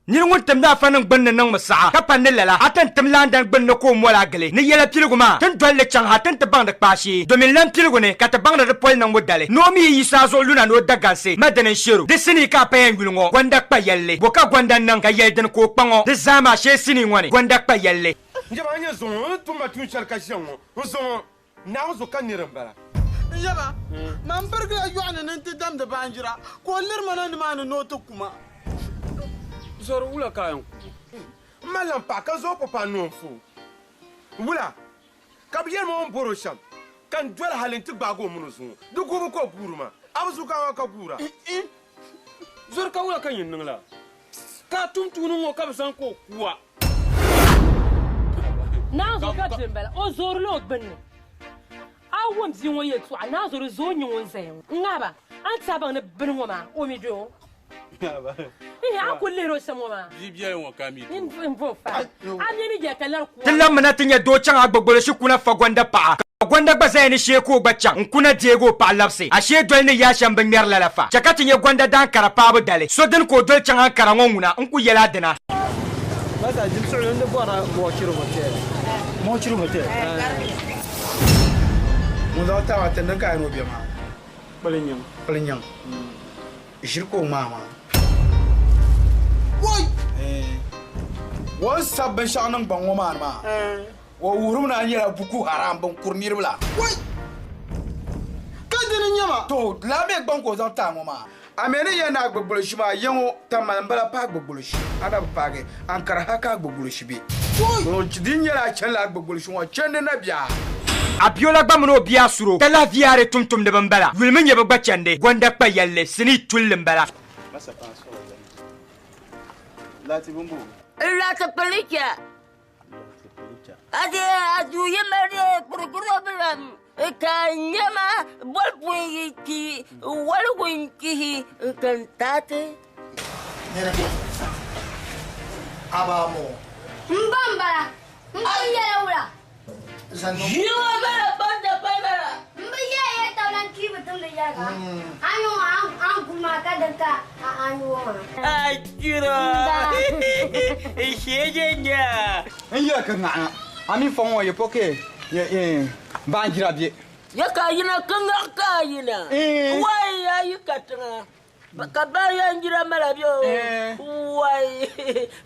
Nirngun temda fanang gbinni nang masaha ka panni lala atan temlandan gbinni ko mola gele ni yela pilguma tan dolle changha tan te bang de pashi domin lam pilgune ka te bang de pol nang modale no mi yisa zo luna no daganse madan shiru de sini ka payen gulungo gwanda pa yalle boka gwanda nang ka yelden ko pango de zama she sini ngone gwanda pa yalle njaba nya zo tumba tun charka shango zo na zo kan nirambara njaba man burga yuana nan te dam da banjira ko lir manan ma no to kuma zoro wula kayan malam pa kan zo papa no fu wula kabiyar mo boro sham kan dwal halin ti bago mun su du gobe ko buruma abuzu ka ka gura zoro ka wula kan yin la ka tumtunun ngo ka san ko kuwa na zo ka timbala o zoro lo gbenni awon bi won yetu na zoro zo nyi won zayin ngaba an taban ne binwo ma o mi do akule samoma bibiya won kami info fa amini je kalar ku tillam mana tinya do chan agbogbolo shi kuna fa gwanda pa gwanda gbaza ni sheko baccan kuna jego pa lapse ashe dol ne ya shan ban mer lalafa chakati nye gwanda dan kara pa bu dale so den ko dol chan kara ngona nku yela dana mata jim so ne bora mo chiru mote mo da ta wata nan ka no biya ma balinyam shirko mama woi wo sabban shanan ban wo ma wo wurum na yira buku haram ban kurnir bla woi kadin nyama to la me ban ko zan ta mo ma amene yana gbogbolo shi ma yanwo taman bala pa gbogbolo shi ada pa ge ankara haka gbogbolo shi bi woi din yara chan la gbogbolo shi wo chan na biya abiola gbamuno biya suro tala viare tumtum de bambala wilmen yeba gbachande gwanda pa yalle sini tullum bala masa panso lati bumbu lati pelika ade adu yemare kurkuro bilam kanyama bolpuiki walwinki kantate abamo mbambara mbiyela Jiwa bala banda bala. Mbiya ya talan kibu tumbe yaga. Anu am kuma kadaka anu ma. Akira. Ishejenya. Iya kana. Ami fongo ye poke. Ye banjira bie. Ya kayina kanga kayina. Wai ya yikatanga. Bakabaya njira malabyo. Wai.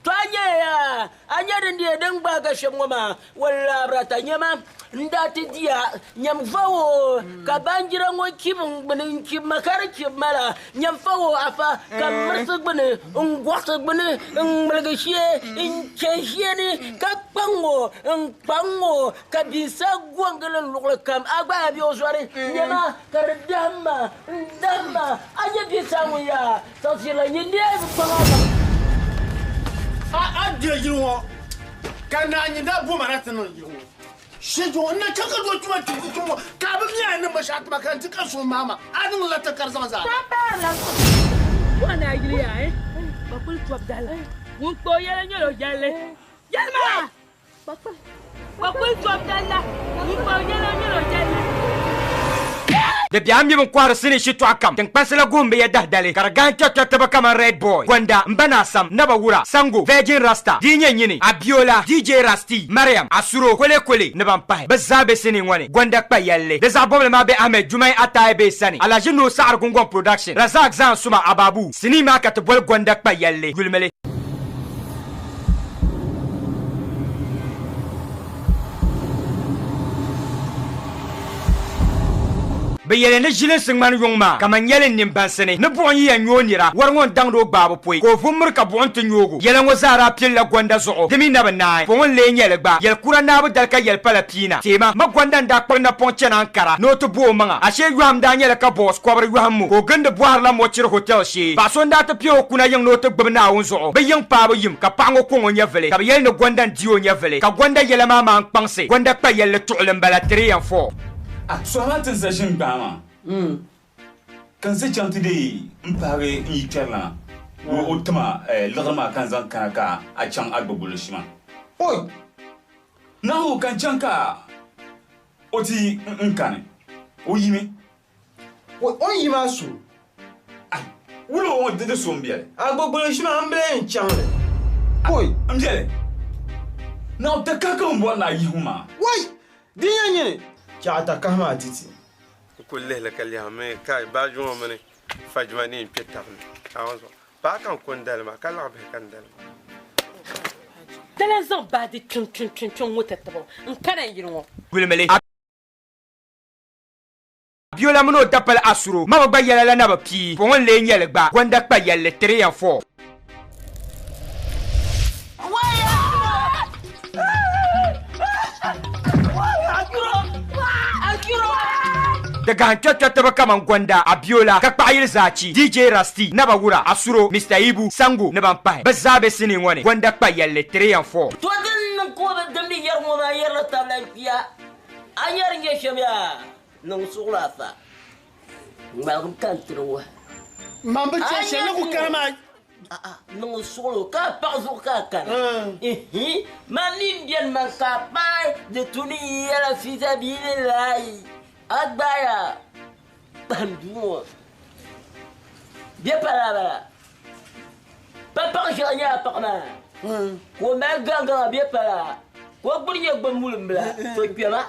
Twanye ya. Anyade ndiye dengba ga shemoma. Wala brata nyama. Ndati dia nyamfawo kabanjira ngo kibun binin kib makar kib mala nyamfawo afa kamrsa bune ngwaksa bune ngmalgashie incheshie ni kakpango kabisa gwangalen lukle kam agba bi oswari nyama kardama ndama anya bisa ya sosila nyinde bangama a dejiro kana nyinda bu maratano yiwo shejo na kaka do tuma tumo ka ba miya nan ba shat makan tika so mama adin la ta kar zanza tapala wana iglia bakul tu abdala won ko yele nyolo jalle yalma bakul tu abdala won ko yele nyolo jalle de biambi mon kwara sini shi to akam tan pasala gombe ya dahdale kargan ta ba kama red boy gwanda mbana sam naba wura sango virgin rasta dinye nyini abiola dj rasti mariam asuro kole naban pai bazabe sini ngwane gwanda pa yalle de zabomle mabe ahmed jumai ataye be sani alaji no sar gungon production razak zan suma ababu sini ma ka to bol gwanda pa yalle gulmele Bayele ne jilin singman yongma kaman yelen nim bansene ne bon yi anyonira warngon dangdo gbabo poi ko vumur ka bon to nyogo yelen wo zara pilla gonda zo demi na banai bon le nyele gba yel kura na bu dalka yel pala pina tema ma gonda nda kpana ponche na ankara no to bo manga ashe yuam da nyele ka boss ko bar yuam ko gande boar la mo chir hotel shi ba so nda to pio kuna yang no to gbna won zo be yang pa bo yim ka pango ko ngonya vele ka yel ne gonda dio nya vele ka gonda yele ma ma pangse gonda pa yel to le mbala 3 and 4 so hatin session bama kan se chanti de mpare yiterla o tama lagama kan zan kanaka a can agbogolo shima oi na ho kan chanka oti nkane o yimi o yima su wulo o de so mbia agbogbo shima ambe nchanle Oi. Amjele. Nou te kakam bona yuma. Wai. Dinya. Chata kama titi. Kulle la kalyame kai ba jumo mane fajmani petarne awanzo ba kan kondal ma kala be kan dal Tala zan ba di chun wata tabo in kana yirwo gulmele Abiola mno dapal asuro mama ba yala la na ba pi bon le nyele gba gwanda pa yele 3 and 4 daga hankyakya taba kaman gwanda Abiola ka kpayil zachi DJ Rasti naba wura asuro Mr. Ibu Sango naba mpahe bazabe sini ngwane gwanda kpa yelle 3 and 4 to dan ko ba dambi yar mo ba yar la ta lafiya anyar nge shabya nan sura fa ma kun kan tro Mamba che na ku kama. nan sura ka pa zo ka kan manin bien man ka pa de tuni yala fi sabilillah Agbára Bandumo Bien par là Papa je n'y a pas mal Ko ma ganga bien par là Ko buri ye gbamul mbla so piama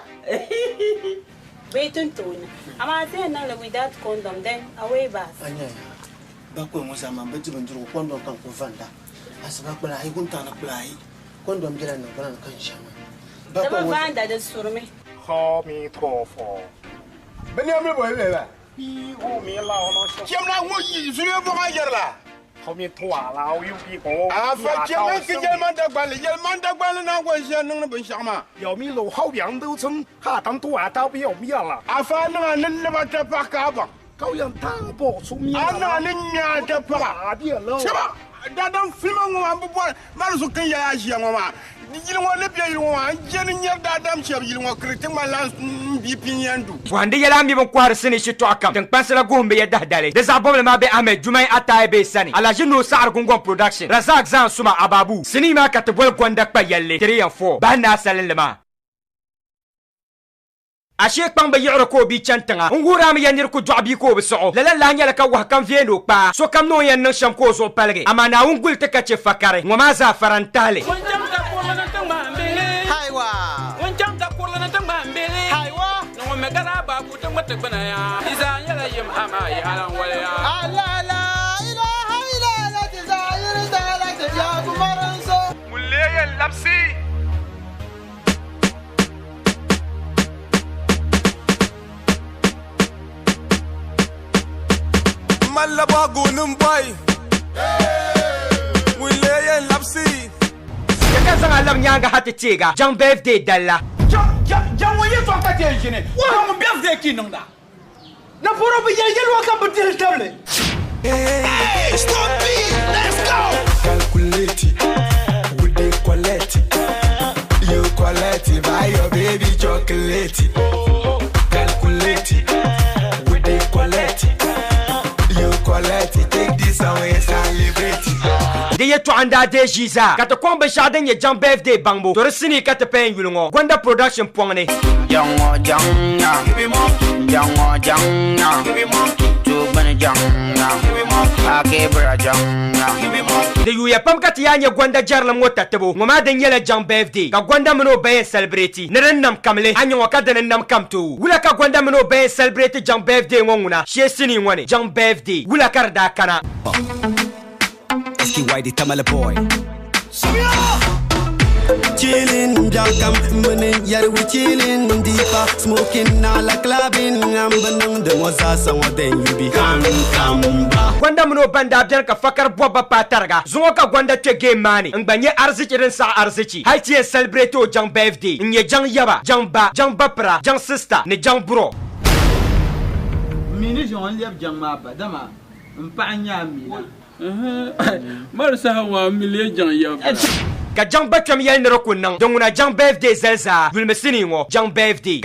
Wait until I'm saying now without condom then away bas Anya Bako mo sama mbeti banduru condom kan ko vanda Asaba kula ai gunta na kula ai condom jira na kana kan shama Dama vanda da surme Khami tofo. Bani amle boy lela. Bi o mi la ono sho Kemna wo yi zure bo ga yerla. Khami twa la o yu bi ko Afa kemna ki jelman da gbal na wo shen nang ben shama. 有米路后阳都村哈当多啊到比有米了 Afa na nan na ba ta pa ka ba. 高阳大波出米 Ana ni nya ta pa. 啊的了 Chaba. Da dan filma ngo am bo ma so kan ya ji ngo ma. Ni jil ngo le bi ngo ma. Jeni nya da dam che jil ngo kritin ma lan bi pinyandu. wande yala mi bon kwar sini shi to akam dan pansala gombe ya dahdale da zabom ma be Ahmed Jumai Atai be sani ala jinu sa'ar gungon production Razak Zan Suma Ababu sini ma ka tabol gwanda kpa yalle 3 and 4 ba na salin lama ashe kpang ba yi'ro ko bi chantanga ngura mi yanir ku jobi ko bi so la la nyala ka wa kan vieno pa so kam no yan nan sham ko so palge amana ungul te ka che fakare ngoma za farantale Haiwa. Wancan ta kurla na tamba mbele. Haiwa. No me gara ba ku tamba ta bana ya. Iza yala yim ama ya halan wala ya. Allah la ilaha illa la tazayir da la tajabu maranso. mulle lapsi Malaba gunun boy mulle lapsi ka zan alam nyanga hati tega jang birthday dalla Jang wo ye to ka te jine. Wa mo birthday ki nang da. Na poro bi ye lo ka budil table. Hey, stop it. Let's go. Calculate with the quality. You quality buy your baby chocolate. Calculate with the quality. You quality take this away celebrate. de ye to anda de jiza kata kombe shaden ye jang birthday bangbo to sini kata pen yulungo gwanda production pongne Jango janga, janga, tubane janga, ake bra janga. de yu ya pam kata yanya gwanda jarlam wota tebo ngoma den yela jang birthday ka gwanda mno be celebrate neren nam kamle anyo ka den nam kamto wula ka gwanda mno be celebrate jang birthday ngona she sini ngone jang birthday wula karda kana SKY Tamale boy. Chillin' jankam, money yar we chillin' deeper, smoking all a clubbing. I'm banang the moza some then you be come ba. gwanda mno banda abjan ka fakar boba patarga zongo ka gwanda te game mani ngbanye arziki ren sa arziki haiti e celebrate o jang birthday nye jang yaba jang bapra jang sister ne jang bro mini jon liab jang ma ba dama mpa nya mina Marsa hawa milye jan ya. ka jang batwam yel nero kunang donguna jang birthday zelza bulmesini ngo jang birthday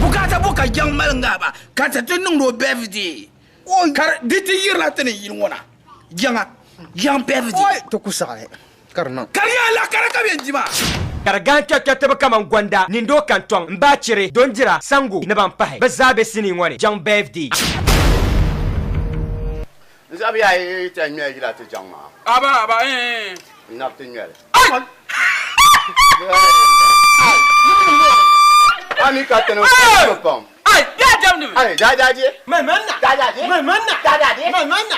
Bukata buka jang malanga ba. Kata tunung do birthday. Oi, kar diti yirla tane yinwona. Jang birthday. Oi, to kusale karna kariya la karaka benjima. karaganta kataba kaman gwanda nindo kantong mbachire donjira sangu ne ban pahe bazabe sini ngone jang birthday Zabi ai ta nyɛ yila ti jang ma. Aba Na ti nyɛ. Ani ka tɛnɛ ko pam.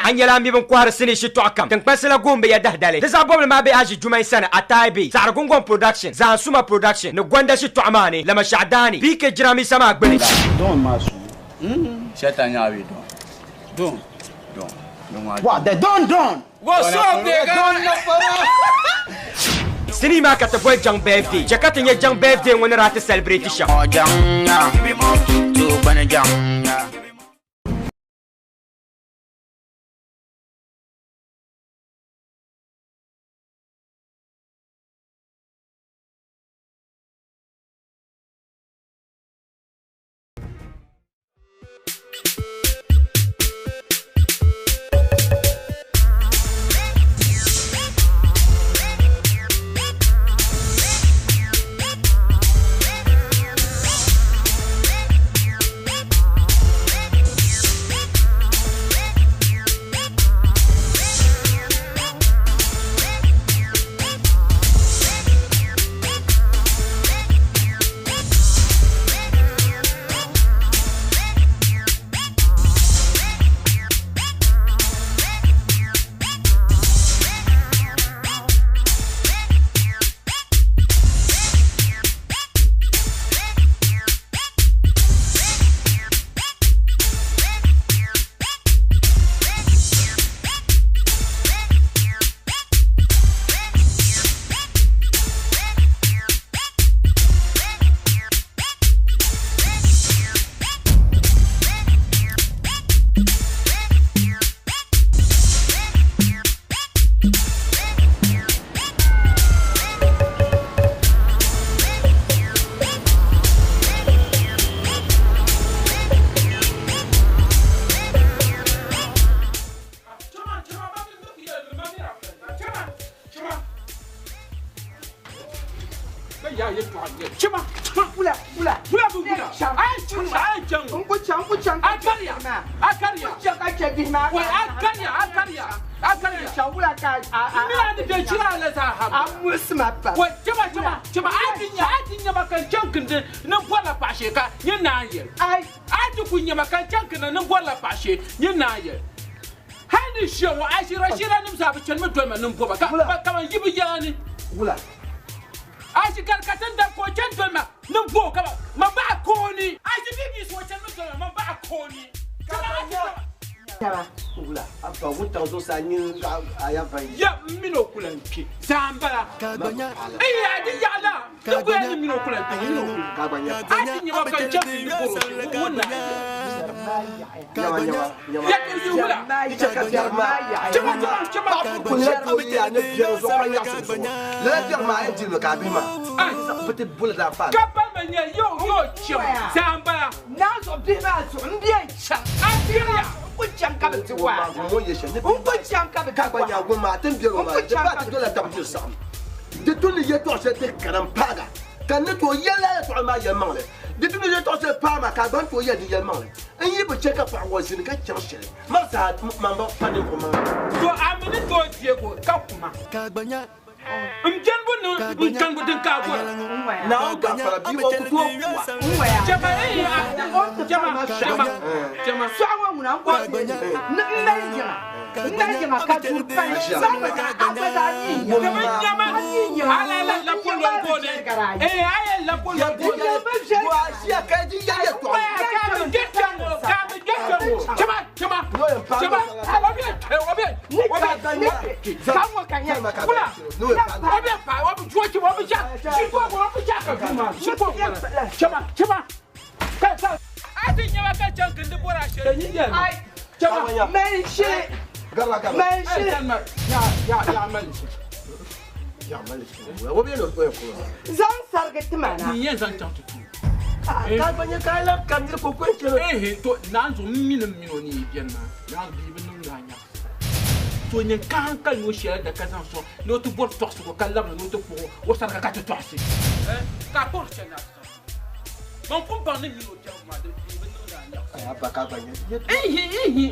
an yɛla mi bin kɔhiri sini shitɔɣu kam tinkpasila gombe ya dahdali ti zaɣ'bɔbili maa be aji jumai sani ataibi saɣarigungon production zaɣ'suma production ni gonda shitɔɣu maa ni lama shahadani pk jiramisa maa gbini Don maa su. Shaitan yaa bi don. What? The Don. What's up, nigga? sini maa ka ti bɔi jaŋ birthday chɛ ka ti nyɛ jaŋ birthday ŋuni raa ti celebrate shɛm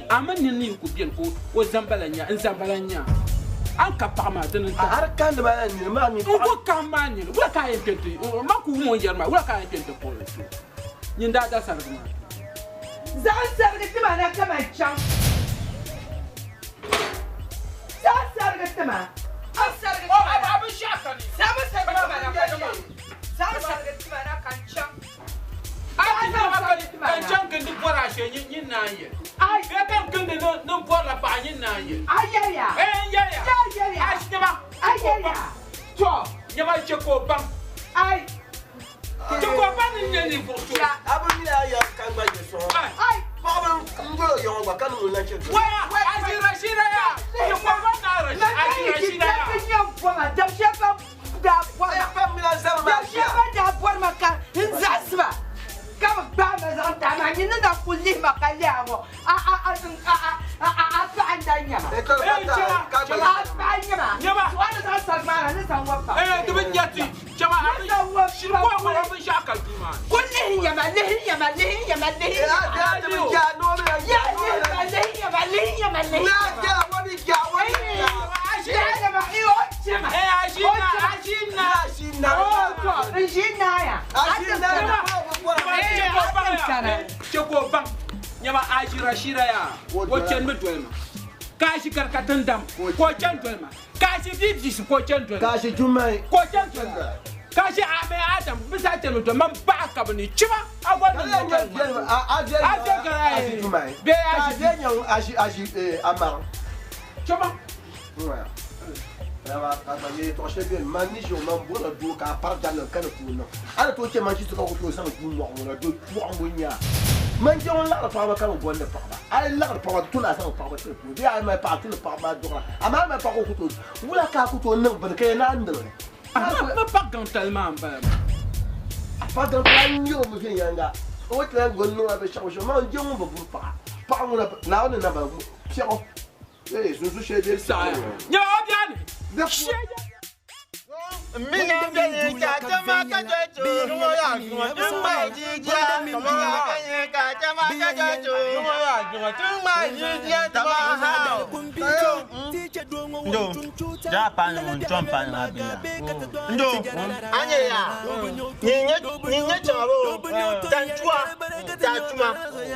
amani ku bien ko o zambalanya nzambalanya anka pama tan ta arkan ba ni ma mi ko kamani wala ka yen tente ma ku mo yarma wala ka yen tente ko ni nda da sarguma zan sarga tima na kama can zan sarga tima an sarga tima abin shaka ne zan sarga tima na kan can zan sarga tima na kan can ai can kan duk bora she yin na yi ai ga kan kan da nan bora ba yin na yi ai yaya ai shi ba ai yaya to ya ba ce ko ban ai ce ko ban ne furtu abu ni ya kan ba je so ai baba ngolo yo ba kan mu na ce wa ajira ya ce ko ban na ajira ya ya bora da shefa da bora fa mi la zama da shefa da bora maka inzasba kama baba zan ta ma ni na kulli makali awo fa andanya ma fa andanya ma wala za sarmana ni san wafa dubin yati jama abin shirko ko abin shakal duma kulli ya ma lehi ya Ceko bang nyama ajira shira ya wochen medwelma kashi karkatan dam ko chantwelma kashi bibjis ko chantwelma kashi jumai ko chantwelma kashi ame adam bisa telo to man ba ka bani chiba agwan aji jumai be aji amar chiba Ela trabalhei, tô chegando, mas nem eu não vou do cá para dar no cano tu não. Ana tô te manchi tu com coisa com não, do tuanguinha. Mas eu lá para o cano bonde para. Aí lá para tu lá são para tu. E aí mais para tu para do lá. A mais para o tu. O lá cá tu não, porque não anda. Mas pas gantalement ba. Pas gantalement eu me vem anga. O que é golo a deixar o chamão de um vou para. Para uma na na ba. Pião. Ei, Zuzu cheio dele sai. Nya obiani. Mina bene ka jama ka jojo rumo ya rumo tumma jija kama bene ka jama ka jojo rumo ya rumo tumma jija tama ha ndo Japan on Trump na bila ndo anye ya ninye chabo tantua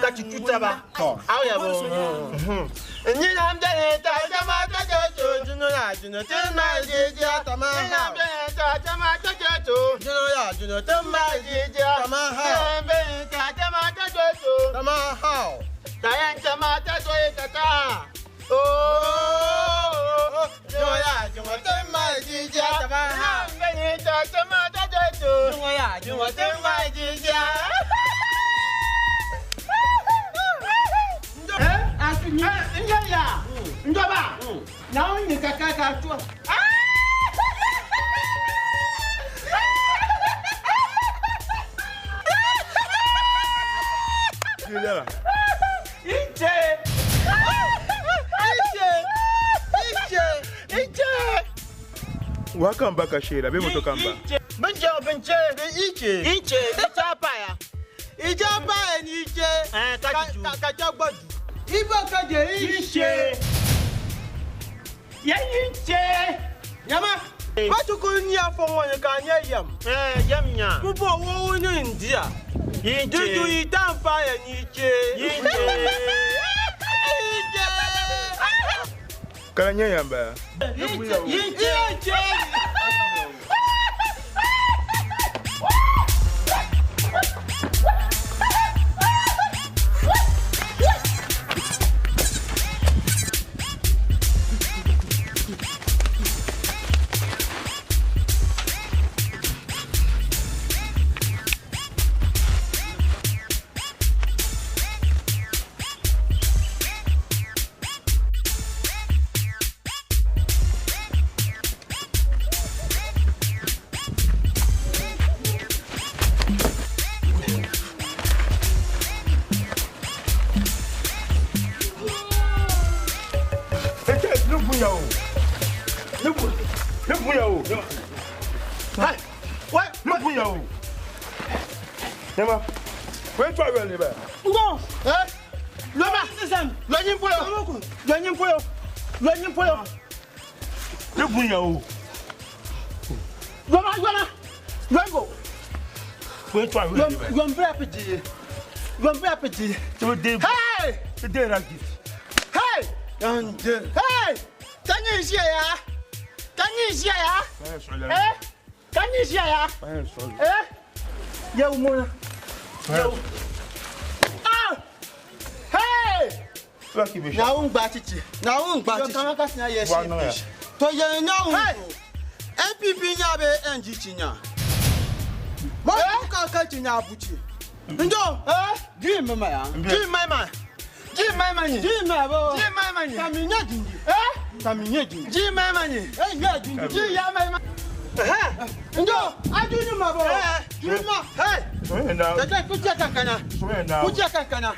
ka tituta ba aw ya bo nyina mbene ka jama ka jojo juno ya juno tumma jija tama ha Tamata jojo, Junoya, Juno, Tamajija, Tamaha, Benka, Tamata jojo, Tamaha, Diane Tamata joyata. Oh, Junoya, Juno, Tamajija, Tamaha, Benka, Tamata jojo, Junoya, Juno, Tamajija. Ndoba, now you kaka tu. Wakan baka shera be moto kamba. Benche iche ichapa ya. Ichapa ni iche ka jogbodu. Ibo ka je iche. Ya iche. Yama Watuku ni afọ won ka nye yam. Yam nya. Bubo wo ni ndia. Dudu itampa ya ni iche. Iche. Kala nye yamba. Iche. Where to go, Liba? Go! Loma! Learning for you! Learning for you! Learning for you! You bring your Loma! Go! Where to go, Liba? You're very petty. Hey! Today, I give. Hey! Hey! Can you see ya? Can you see ya? Eh? Can you see ya? Eh? Yo, Mona. Yo. Ah! Hey! Now I'm back to you. Now I'm back to you. Yes. To you now. MPP Yabe and Gichinya. What you can't now, Buchi. Ndo, give me my man. Give my man. Give my money. Give my money. Give my money. Come in, come in, give my money. Give ya my money. Ndo, I do you my boy. Give my. Hey. Put your kankana. Put your kankana.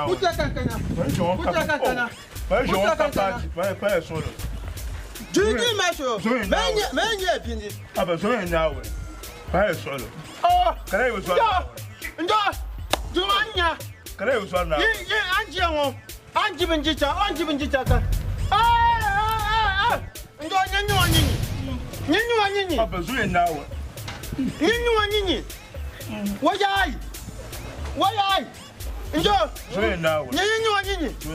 Put your kankana. Put your kankana. Put your kankana. Do you my show? Man, you opinion. I'm a son now. I solo. Oh, can I was Ndo, do anya. Can I was one now? Yeah, Angie Benjita. Ah, Ndo, Nini. I'm a son now. Nini. Why? Ndo, so now. Nini. So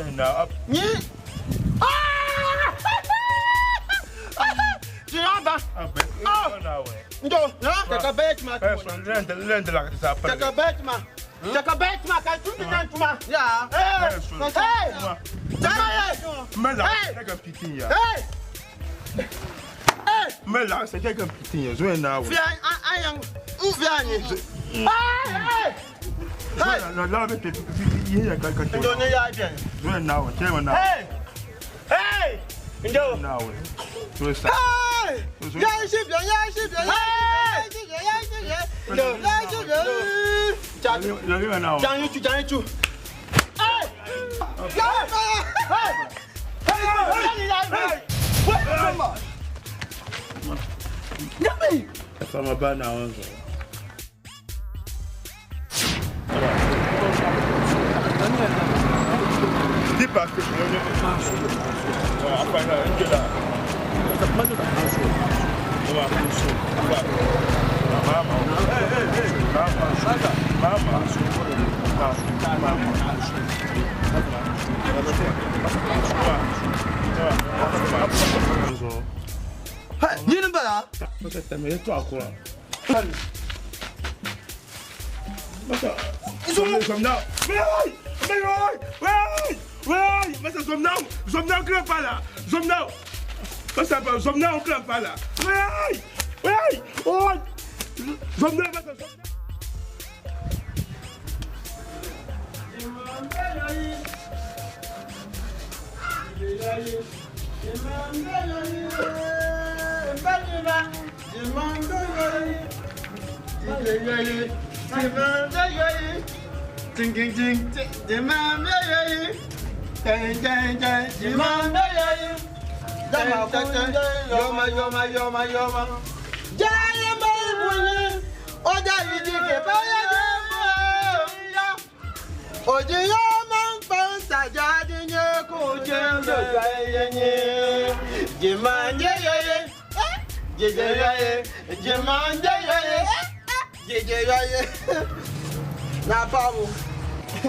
now. Ndo, taka bet ma. Lend like this up. Taka bet ma. Kan tu ma. Ya. Hey. Mela, take a pity ya. Hey. Mela, take a pity ya. So now. I am Uviani. Hey. No, love it. Yeah, Ndo ne ya bien. So now, tell me now. Hey. Ndo. Now. So stop. Hey! Yeah, ship. Na babu.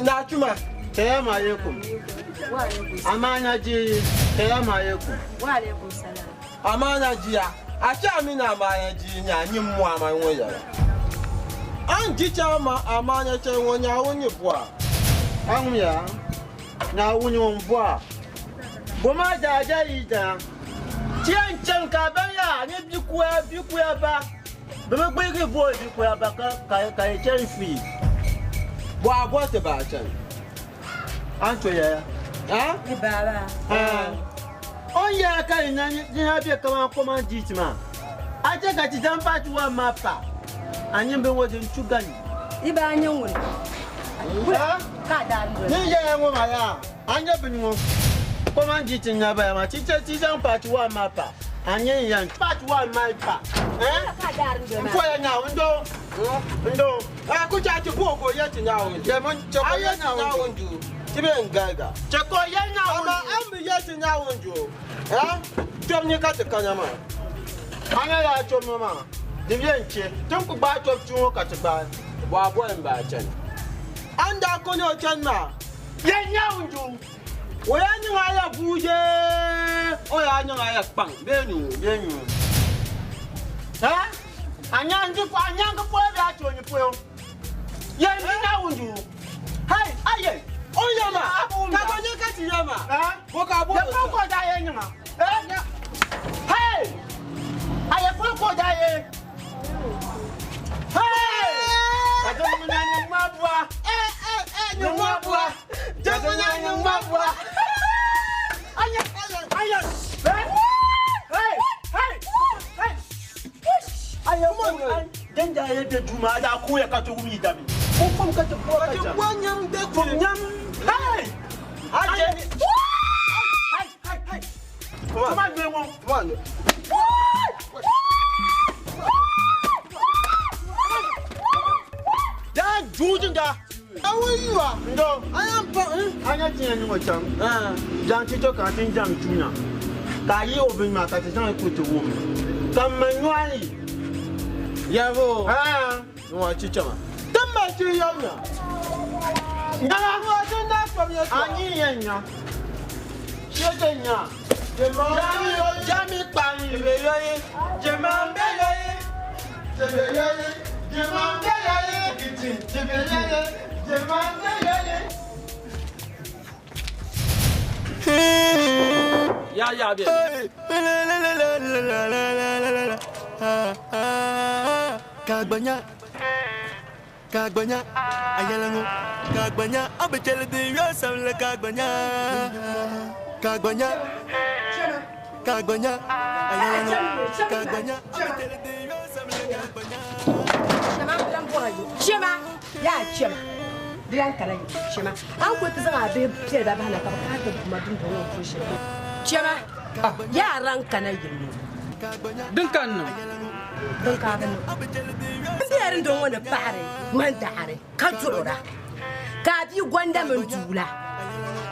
Na chuma. Salamu alaikum. Amana ji. Salamu alaikum. Wa alaikum salam. Amana jiya. Acha amina amana ji nya nyi mu amana woya. An ji chama amana che wonya wonyi bua. An ya. Na wonyi won bua. Boma jaja ida. Tian chan ka banya ni bikuya ba. Bebe gbe bo bikuya ba ka chen fi. Boa boa te ba chan. Anto ya. Ah? Ni baba. On ya ka ina ni ha bi ka ma jitima. Aje ka ti dan pa tu wa mapa. Anyi be wo den chugani. Iba anyi wuri. Ka da ndo. Ni ya mo ma ya. Anya bi ni mo. Koma jitinya ba ma ti dan pa tu wa mapa. Anyi ya pa tu wa mapa. Ka da ndo. Ko ya nya ndo. Aku jadi buku ya cenyawan. Jangan cakap ya cenyawan tu. Tiba enggak. Cakap ya cenyawan. Ama ambil ya cenyawan tu. Jom ni kata kanya mah. Anya ya jom mama. Dia ence. Jom ku baca cuma kata ban. Wabu yang baca. Anda kono cina. Ya cenyawan tu. Oya ni ngaya buje. Oya ni ngaya pang. Benu. Anya nji kwa anya ngpo ya chonyi poyo. Ye ni cenyawan tu. Hai, aye. Oh ya ma. Kau ni kata ya ma. Buka bu. Ya kau kau dah ye ni ma. Hey! Aye kau dah ye. Hey! Kau menyanyi mabua. Ni mabua. Jangan menyanyi mabua. Aye. Hey! Aye mo. Janja ye de juma ada aku ya kata umi dami. Kau kata buat aja. Kau nyam de nyam. Hey! Aje. Come on, man. Come on. Dah jujur dah. Awak you ah? No. Ayam apa? Ayam cina ni macam. Jangan cakap katin jam cuna. Kaya obeng mata jangan ikut tu. Kamu ya bo. Nuan cakap mah. Tambah ciumnya. Jangan buat jendak kami. Anjingnya. Siapanya? Jami pani beyoye, jemam beyoye, jemam beyoye, kitchen, jemam beyoye. Ya bien. Kag banyak, ayalango, kag banyak, abecel di yosam le kag banyak. Kag banyak, ayalango, kag banyak, abecel di yosam le kag banyak. Shema, bilang borayo. Shema, ya shema. Bilang karayo. Shema. Aku tu sangat ada piada bahan apa kata madun dulu tu shema. Shema, ya orang kanayo. Dengkan. Dengkan. Biar dong mana pare, mandare, kacurora. Kapi gwanda mendula.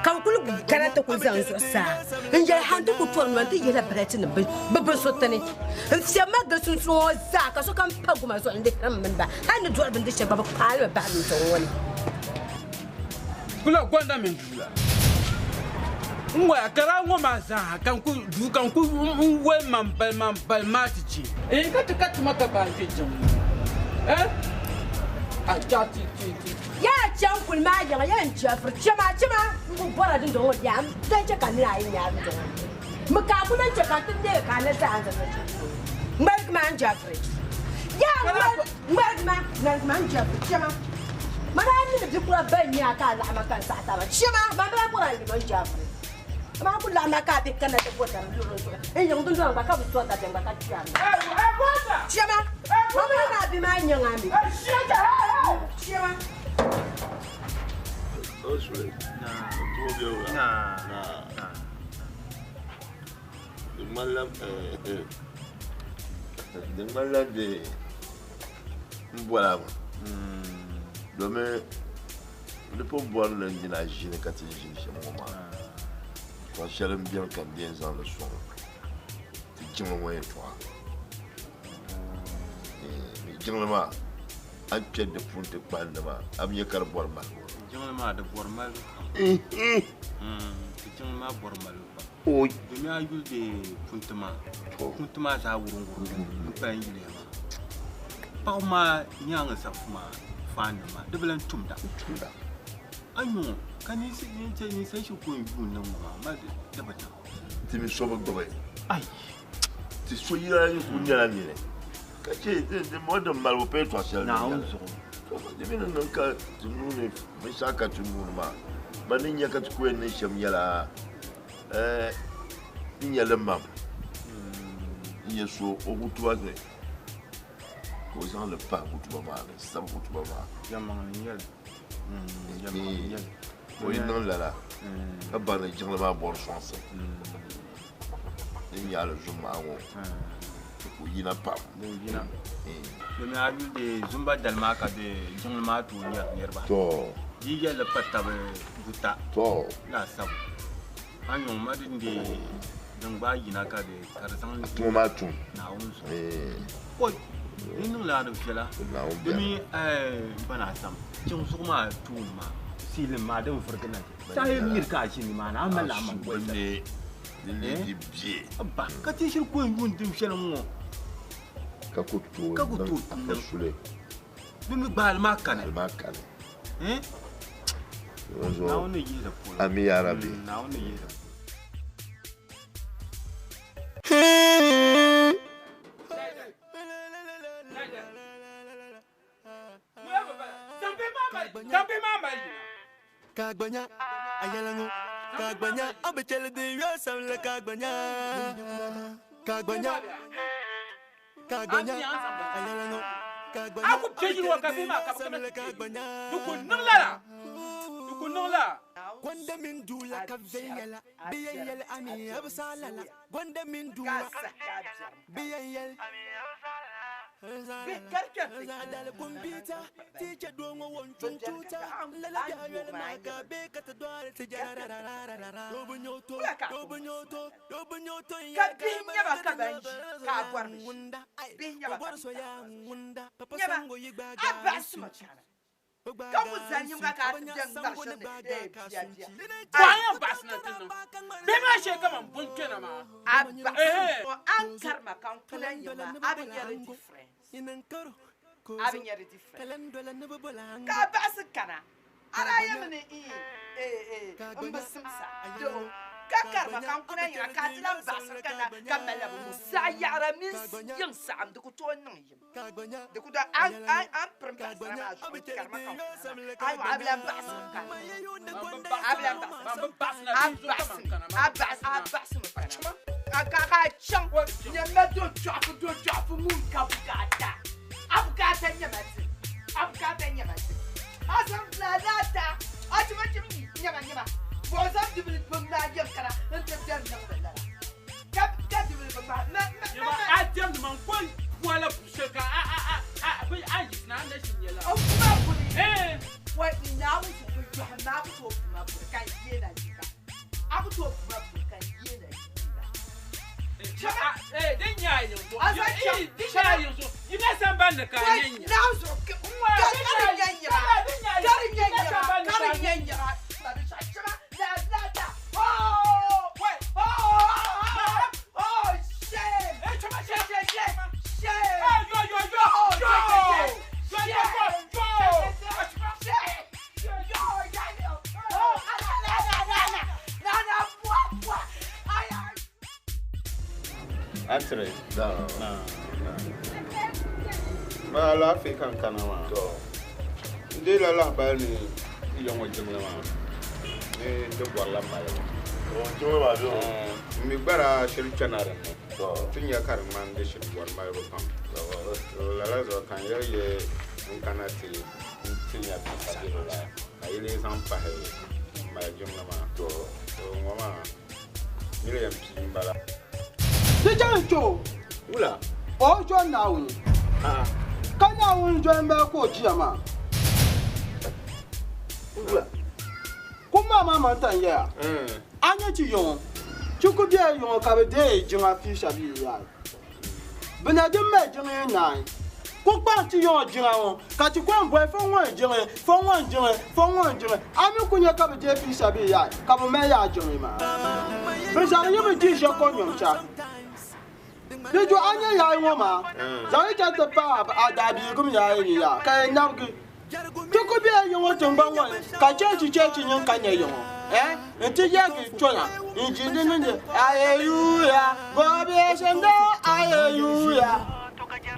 Kau kulu kana to ko zan so sa. Nje hantu ko ton man te yela brete ne be so tane. Nsia maga sun so za ka so kan pagu ma so inde kan men ba. Han do ben de shaba ba ba ba mi to woni. Kula gwanda mendula. Ngwa kara ngoma za kan ku du kan ku we mampal matichi. Kat maka ba ke jam. Ajati ti. Ya jam kul ma ya ya njafur chama mu bora din do ya dan ce kan ya yin ya do. Mu ka ku nan ce ka tin de ka na za an za. Mbak man jafur. Ya man jafur chama. Mana ni de kula ban ya ka la ma kan sa ta ba. Chama ba ba ku ran man jafur. Ma ku la ma ka te kana te ko ta lu. Yung dun ba ka bu to ta ba ka tiam. Chama. Ma ba na bi ma nyanga mi. Chama. De malam de voilà. Demain le pour boire le ménage ne quand il chez moi. Quand j'aime bien quand bien dans le soir. Tu me vois toi. Mais généralement un pied de punte pas de ma ami car boire mal. Généralement de boire mal. Généralement boire mal. Oui. De me aïe de puntema. Puntema ça ourungu. Pas ingile ma. Pas ma nyanga safuma. Fanama. De belen tumda. Aïe kan ni sai shi ko yin nan ma da bata. Tu me sauves de aïe. Tu sois là pour n'y aller. Quand tu es moi de mal au père toi seul. Non. De bien non ka tu nous ne mais ça ka tu nous ma. Bani nya ka tu ko ne sham yala. Il y a le mam. Il y a so au bout toi ne. Causant le pas pour toi ma, ça pour toi ma. Yaman yel. Oui non là. Abana généralement bon chance. Il y a le jour ma. yina pam yina me ayu de zumba dalma ka de jungma tu yerba to yiye le patabe buta to la sab anyo madinde dangba yina ka de karzan tomatu na unso ko inu la do fela demi bana sam jung suma tuma silin ma dan furkina sai mir ka shi ni ma na amala man ko ne di bie ba ka ti shir ko yun dim shel mo ka kutu ka sule demi bal makane na woni yi da pula ami arabi na woni yi da Kagbanya, ayalango, kagbanya, abechele de yosa le kagbanya. Kagbanya, kagbanya, ayalango, kagbanya. Aku keji wa kafe ma kagbanya. Dukun nula. Gwanda min dula kaveyela, biyayel ami absalala. Gwanda min dula, biyayel. Zadal kumbita, teacher dongo won chunchuta. Lala yawel maka beka to dwale tijara. Dobunyoto. Kabinya bakabanji, kabwar wunda. Binya soya wunda. Papa sango yigba. Abasu machana. Kamu zanyi maka jangda shode. Kwaya basna tinu. Bema sheka man bunkena ma. Abasu. Ankar makan kunan yama. Abinyere different. Abinyere different. Kabasu kana. Ara yamene mbasimsa. Do. Kakar makan kunan yama. Katilan basu kana. Kamela musa yara min yung saam. Duku tuwa nang yim. Duku da an perempat sama. Kakar makan. Ayo abilan basu kana. Abilan basu. Abasu kana. Kakacang. Nyama do jafu mun kabukata. Abukata nyamati. Asam lalata. Macam nyama. Bosam dibeli pemelajar kara. Nanti jam yang benar. Kap dibeli pemelajar. Nyama ajam man koi wala busheka. Bai ajis na anda shinyela. Oh kuma kuni. Wai ina wuce ku jahannama ku to kuma kan yena jika. Aku to kuma kan yena jika. Den yayin so. Den yayin so. Ina san ban da kan yenya. Na so. Karin yenya. Atre. Ma la fi kan kanama. Ndi la ba ni yongo jimla ma. De wala ma yo. Jimla ba do. Mi bara shiri chanare no. Tin ya kar man de shiri wal ma yo pam. La zo kan yo ye nkanati tin ya bi sa de la. Ai le san pa he ma jimla ma to ngoma. Mi le yam pimbala. Teacher Joe. Ula. Oh, John now. Can you join back for Giama? Ula. Come on, Mamma Tanya. Anya to you. You could be a young cabin, Jima Fish of you. But I didn't imagine 9. Go back to your Jima. Cut you one boy from one Jima, from one Jima. I'm not going to cover J. Fish of you. Come on, Maya Jima. But I never did your cognon, child. Did you anya ya woman? Zai get the pub at the Gum ya, can now get. You could be a young to one, catch in your canyon, eh? Until Yankee Chona, in Jindin, Alleluia, Bobby, and Alleluia.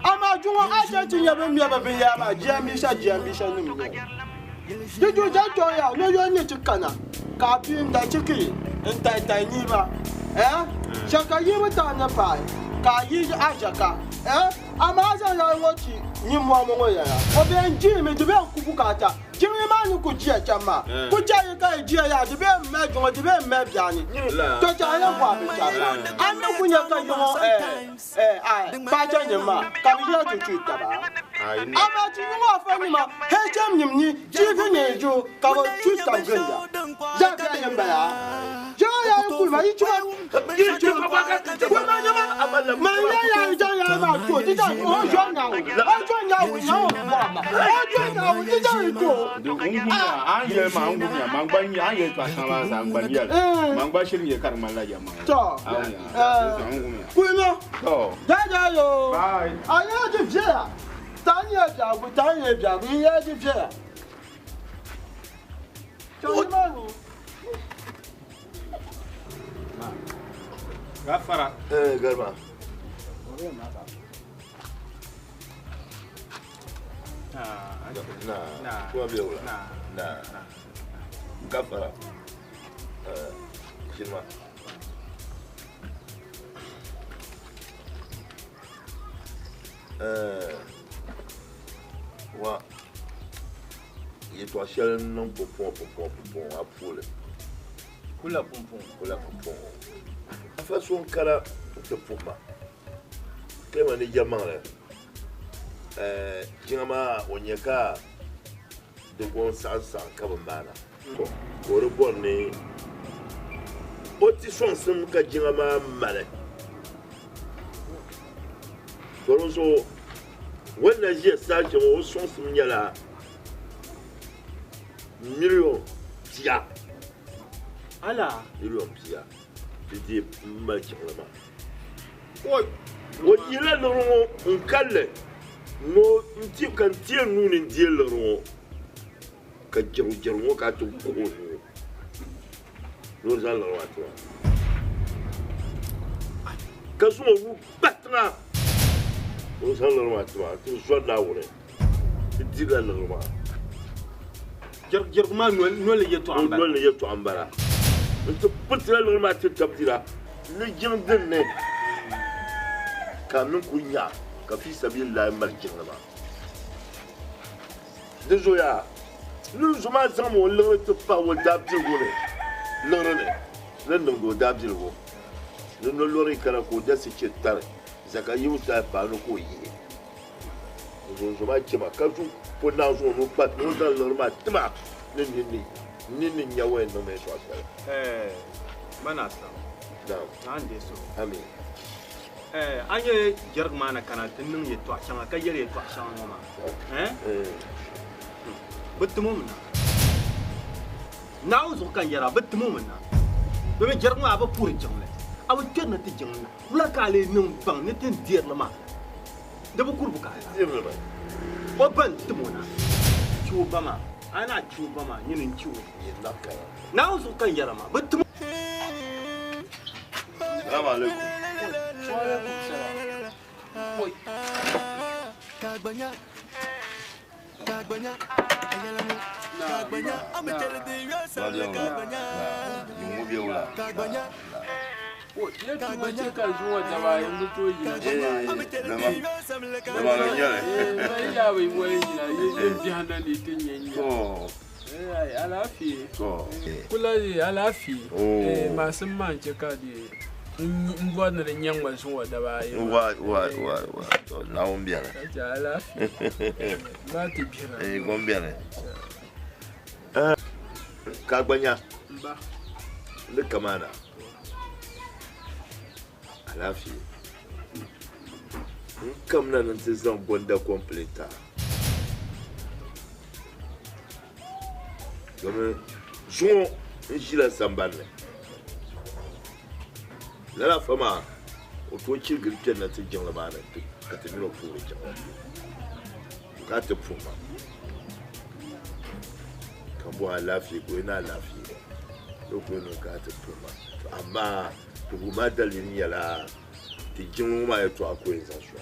I'm a Juma, I said to you, never be a Jamisha. Did you just join out? No, you need to canna. Captain that chicken and Titaniva, eh? Shaka you with on the pie. Ka yi ajaka, eh? amaza ya wochi ni mo mo ya obi enji mi de be ku bukata jimi ma ni ku ji a chama ku ja yi ka ji ya de be me jo de be me bia ni to ja ya kwa bi ja anu ku nya ka yo ba ja ni ma ka bi ya tu ta ba ama ji ni mo fa ni ma he jam ni ni ji fi ni ju ka bo tu ta gen ja ja ka ni ba ya ja ya ku ba yi ju ji ju ka ba ka ku ma ni ma ya ja ya ma ku ti ja o jo na o jo na o na o ma o jo na o ti ja ri ko de ungumya anye ma ungumya mangbani anye twa sama sa ngbani ya mangba shirin ye karma la ya ma to ku no to ja yo bye anya ji fia tanya ja ku tanya ja ku ya ji fia to ni ma ni gafara garba nah tua biola nah gafara shirma wa ye to shel non popo apole kula pompon afa son kala te poma kema ni jamala jingama onyeka de gon sansa kabambana ko rebon ni oti son sum ka jingama male toronso wonna je saje mo son sum nyala million tia ala million tia de mal jingama o yila no nkalle no nti kan tie nu ni die loro ka jeru ka to ko no za loro atwa ka so wu batra no za loro atwa to so da wure ti ga loro ma jer ma no le yeto ambara to putra loro ma ti tabtira ni jindin ne kanun kunya ka fi sabilillah marjin ba dejo ya nu zuma zamo lere to pa wo dabji gole lere ne nan go dabji go no lori kara ko da se chetar zaka yu ta pa no ko yi zo zuma chema ka ju po na zo no pa no da lere ma tma ni nyawe no me so asala mana sa da ande so amin anye jergmana kana tinnin ye to changa ka yere to changa ma bittumumna naw zo kan yara bittumumna do me jergma ba puri jangle awu kenna ti jangna wala ka le num bang ne tin dier la ma da bu kurbu ka o ban tumuna chuba ma ana chuba ma yinin chuba naw zo kan yara ma bittum Assalamu alaikum. Oi. Kagbanya. Kagbanya. Ametele de yosa kagbanya. Mubi wala. Kagbanya. Oh, ya tuwa ce ka zuwa jama'a yanzu to yi. Dama ga nyale. Bai ya bai wani jina yin bi hannun ne tun yanyi. Oh. Alafi. Oh. Kula da alafi. Masu mance ka da ngwana da nyangwa sun wada bayi wa na umbiana jala ba ti bira gombiana kagbanya ba le kamana alafi kamna nan te zan bonda completa comme jo jila sambane la fama o to ci girken na tijin labana ka tafi no fure ki ka ta fuma ka bo lafi ko ina lafi to ko no ka ta fuma amma to ma dalin yala tijin ma ya to akwai za su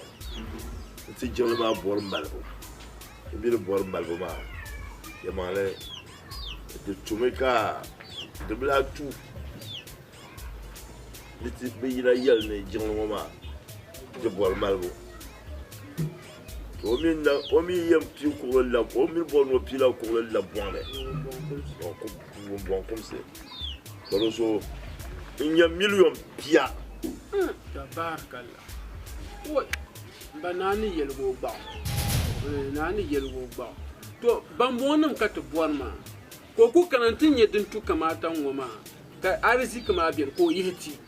tijin ba bor malbo bi bor malbo ma ya male de tumeka de bla tu liti be yira yel ne jinglo ma de bol malbo omi yem pi ko la omi bono pi la ko la bonne bon comme c'est so il y a million pia tabarakallah oi banani yelgo ba nani yelgo ba to bambonum ka to bonma ko ku kanantin yedin tu kamata ngoma ka arziki ma biyan ko yihti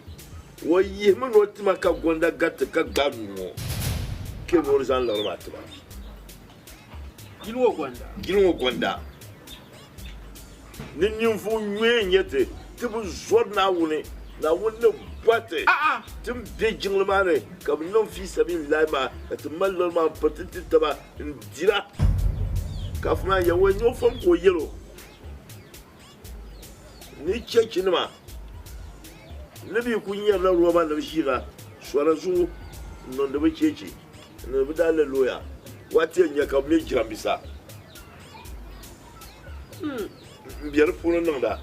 wayi mun wati maka gonda gatta ka ganu ke no rizan la matba gilwo gonda nin fu nyen yete tibu zorna wune na wunne boite tim be jinglemane kam non fi sabin laima atmal ma patiti taba ndira kafma ya wonyo fam ko yelo ni chekinima nabi kunyar na ruwa da shira swara su non da bace ce ne bi da loya wata ya ka me jira bisa biyar furan nan da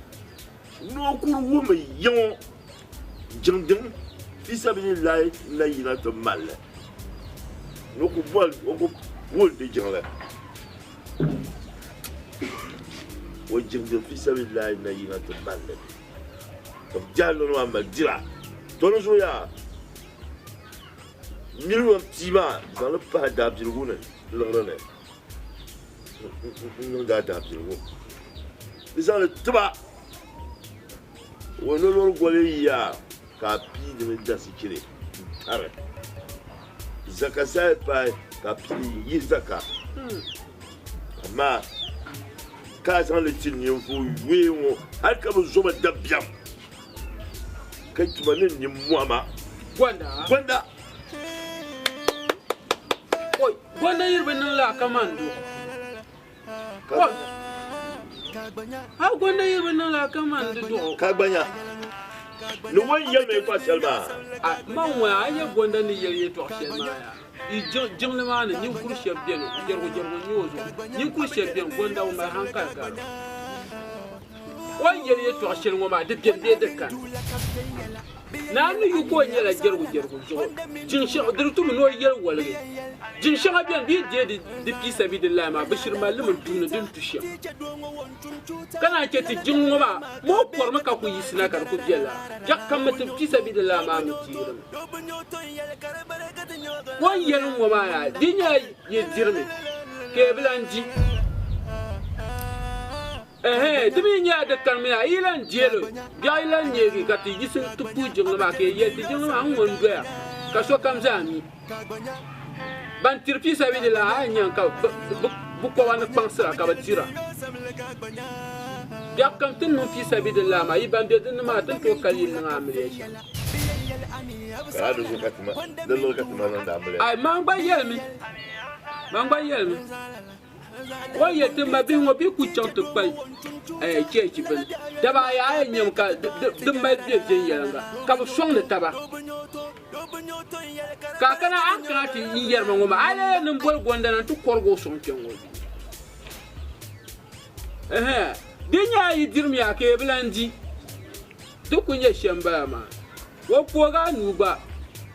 no kurwu mai yawan jindin fi sabilillahi la yina to mal no ku bol de jingla o jindin fi sabilillahi la yina to mal to jallo no ma dira to no ya million tima dans le pas d'abdulgoune l'orne non d'abdulgoune bisa le tuba wani lorgwale ya kafi da da sikire tare zaka sai pa kafi yi zaka amma ka san le tin yin fu wewo har ka bu zo ba dabbiyam kai tumanin ni muama gwanda oi gwanda yirbe nan la kamando ha gwanda yirbe nan la kamando do kagbanya ni wani yel me kwa selma man wa aye gwanda ni yel ye to selma ya i jingle ma ni kuru chef bien jergo nyozo ni kuru chef bien gwanda o ma hankal ka wa yel ye to selma ma de bien de kan na nu yu ko nyela jergo jo jin shi dirtu no yel walge jin shi bien bi de pisa bi de la ma bashir malim duna dun tushe kana ke ti jin ma mo por maka ku yisina kar ku jela jakkan mutum pisa bi de la ma mutirim wan yel mo ma ya dinya ye dirmi ke blanji dimi nya de kan me ilan jelo ga ilan nyegi ka ti yisin tupu jingla ma ke ye ti jingla an won ga ka so kam zami ban tirpi sabi de la anya ka bu ko wan pansra ka batira ya kam tin no fi sabi de la ma iban de din ma tan to kalil na amre shi ka do ka tuma dallo ka tuma nan da amre ai man ba yelmi wa yete ma bi ngo bi ku chant pai chechi ben daba ya nyam ka de ma bi je yanga ka bu song le taba ka kana an kana ti yer ma ngoma ale num bol gonda nan tu korgo song kengo dinya yi dirmi ya ke blandi to kunye shamba ma wo poga nuba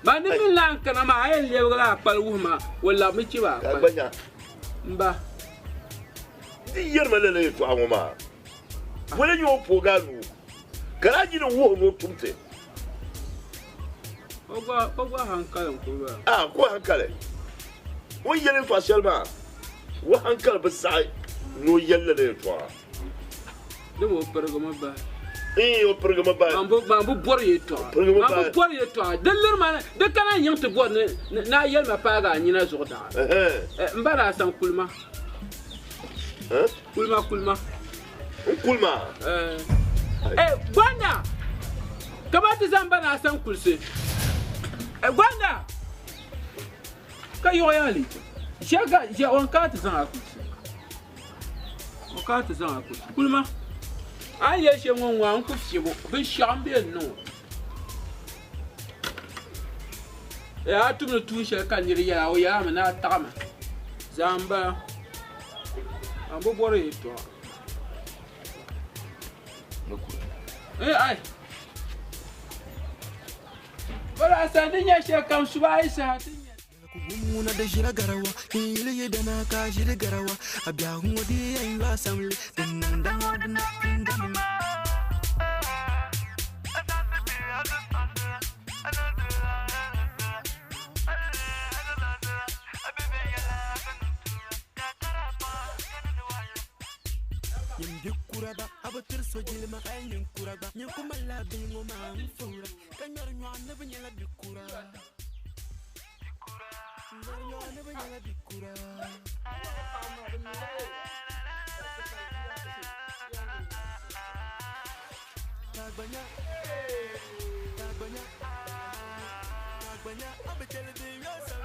ma ni min lan kana ma ayel le ga pal wuma wala mi ci ba mba yer malele to amoma wala yo poganu karaji no wo no tumte ogwa hankal ko ko hankale won yele facialement wo hankal ba sai no yelle le to de mo pergama ba o pergama ba mambo bor ye to deller ma de kana yante bor na yel ma pa ga nyina zoda mbara san kulma kulma gwanda kabati zamba na san kulse gwanda ka yo yali shaga je on ka ta san akulse o ka ta san akulse kulma an ye she won wa an ku fibo bi shambe no ya tumno tu she kan yiri ya o ya na tama zamba ambo bore to ai bara sa dinya she kam subai sa Muna da jira garawa, ile da na ka jira garawa, abya hudi yayin wa samle, dan nan dan wadna pindam. Kuraba abatir so jilma kayin kuraba nyen kumala bingo man fura kanyor nyon banyala bikura nyon banyala bikura tagbanya abatel de yosam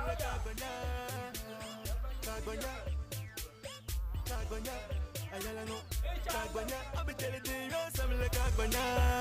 tagbanya ayala no Kagbanya, I'll telling you, some like Kagbanya.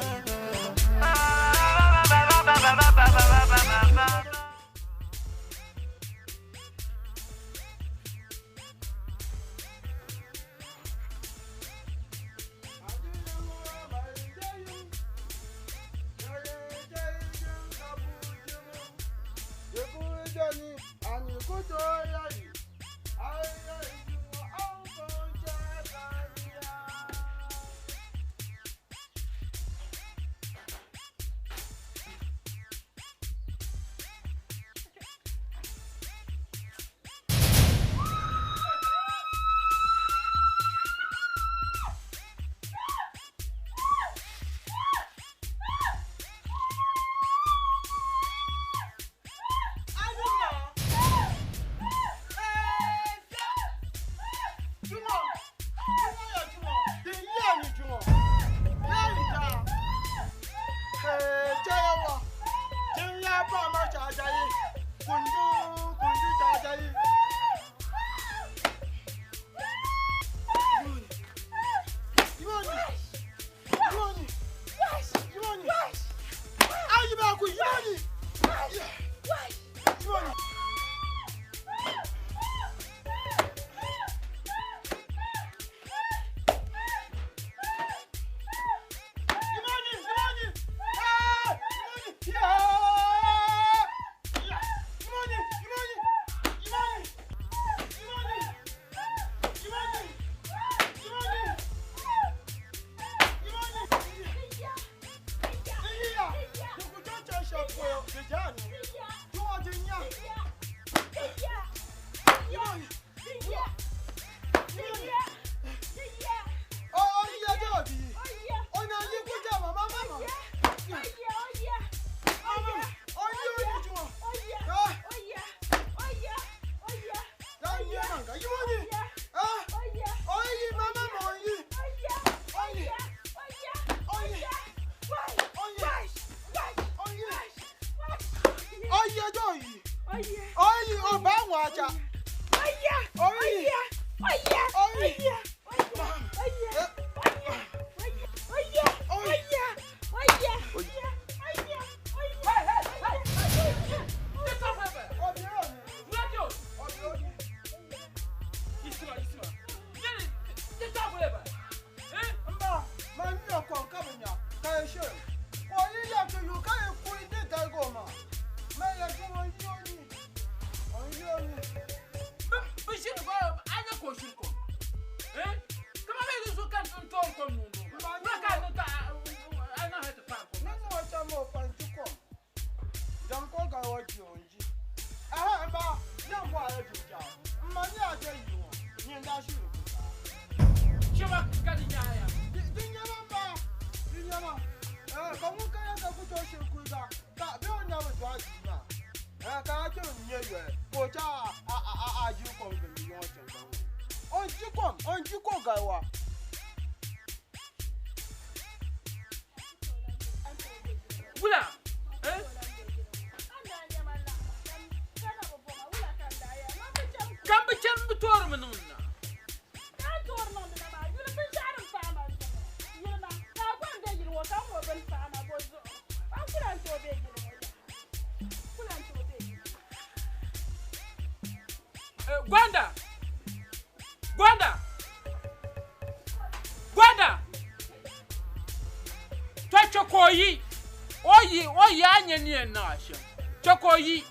Oyi anya ni na ashe. Chokoyi.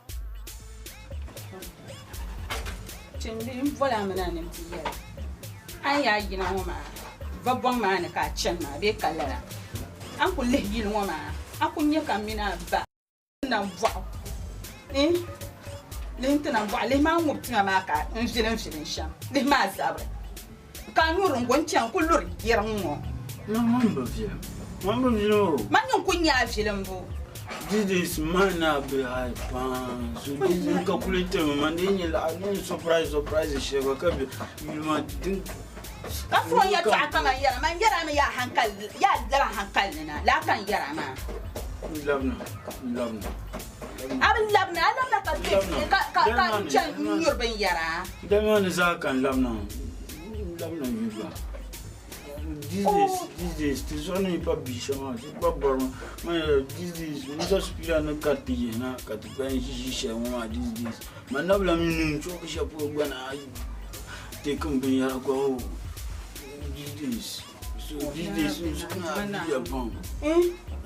Chindim vola manane mtiya. Aya yina woma. Vabong mane ka chenma be kalara. An ku leh yil woma. An ku nya kamina ba. Na vwa. Lente na vwa le ma nguptinga maka. Njilen sham. Le ma zabre. Ka nurun gontian ku lur yirango. No mamba via. Mamba via. Man ku nya filembo. This is mana be high pan. So this is calculator man ni la no surprise she go ka you ma think ka fo ya ta kama yara man yara me ya hankal ya dara hankal na la kan yara ma labna abin labna ka chan yurban yara da man za kan labna yuba. This is this one is pas bichon, c'est pas bon. Mais this is nous aspirons à quartier na quartier chez moi this. Maintenant la minute tu que pour bana te comme bien quoi. This. So this is na bon.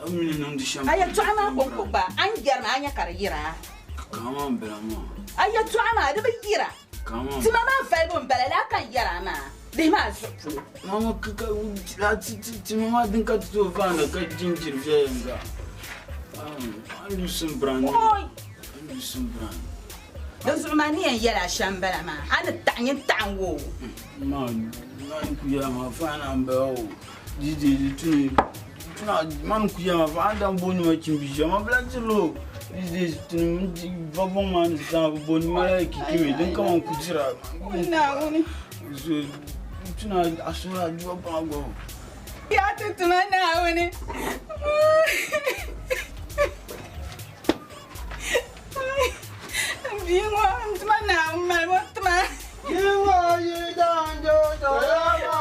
Amine non de chambre. Aya tu ama ko ba an jarma anya karira. Comment vraiment. Aya tu ama da bira. Comment. Tu mama fa bon bala la kan yara ma. Demas. Mama kaka la ti mama din ka to vanda ka jinjir venga. Andu sembran. Andu sembran. Dan Zulmani en yala shambala ma. An tanyin tanwo. Man ku ya ma fa na mbawo. Didi tu man ku ya ma fa dan bonu ma chimbi ma blanchilo. Didi tu babon man sa bonu ma ki kimi din ka man ku jira. Na woni. Tuna asura jua pango. Ya tutuma na woni. Bingwa tuma na mal tuma. Bingwa yi danjo do aya.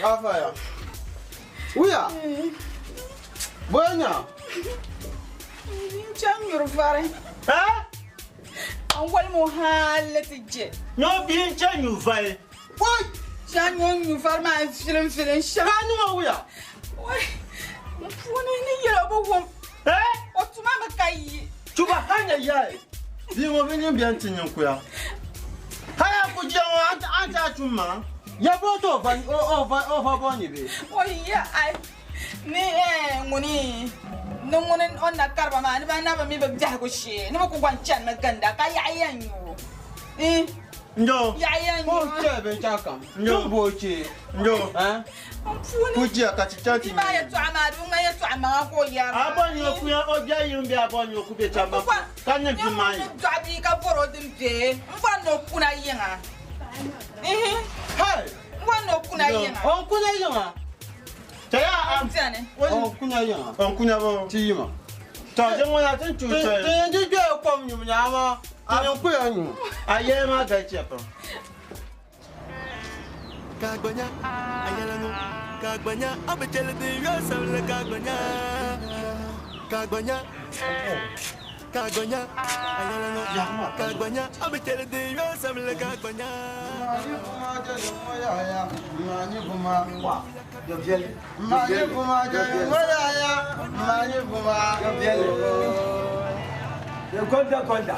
Gafaya. Uya. Bonya. Chan yurfare. Ha? Wal muhalati je. No bien chan yurfare. Wai. Chan yurfare ma film sha. Kanu uya. Wai. Mfuni ni yelo bo wom. Otuma makai. Chuba hanya yai. Bingwa binyo bien tinyo kuya. Haya kujawa anta chuma. Ya boto van over boni be. Oya ai. Ni nguni. Nungunin on na karba ma ni ba na ba mi ba jago she. Ni ko gwanchan maganda ka yayan yo. Ndo. Yayan yo. Ko chebe chakam. Ndo boche. Ndo. Ha? Kuji akachitati. Ba ya tu amadu ma ya tu amanga ko ya. Abonyo kuya oja yumbi abonyo kube chamba. Kanya bimai. Tabi ka foro dimpe. Mfa no kuna yenga. Hey. Mfa no kuna yenga. On kuna yenga. Taya amtane. On kunya yenga. On kunya bo. Tiyima. Ta jengo ya tin chuche. Tin ji je ko mnyum nyama. Anyo kuya nyu. Aye ma ga chepa. Kagbanya, ayalano, kagbanya, abetele de yosa le kagbanya. Kagbanya, kagbanya, ayalano, kagbanya, abetele de yosa le kagbanya. Manye buma, joviel. Manye buma, joviel. Manye buma, joviel. Konda.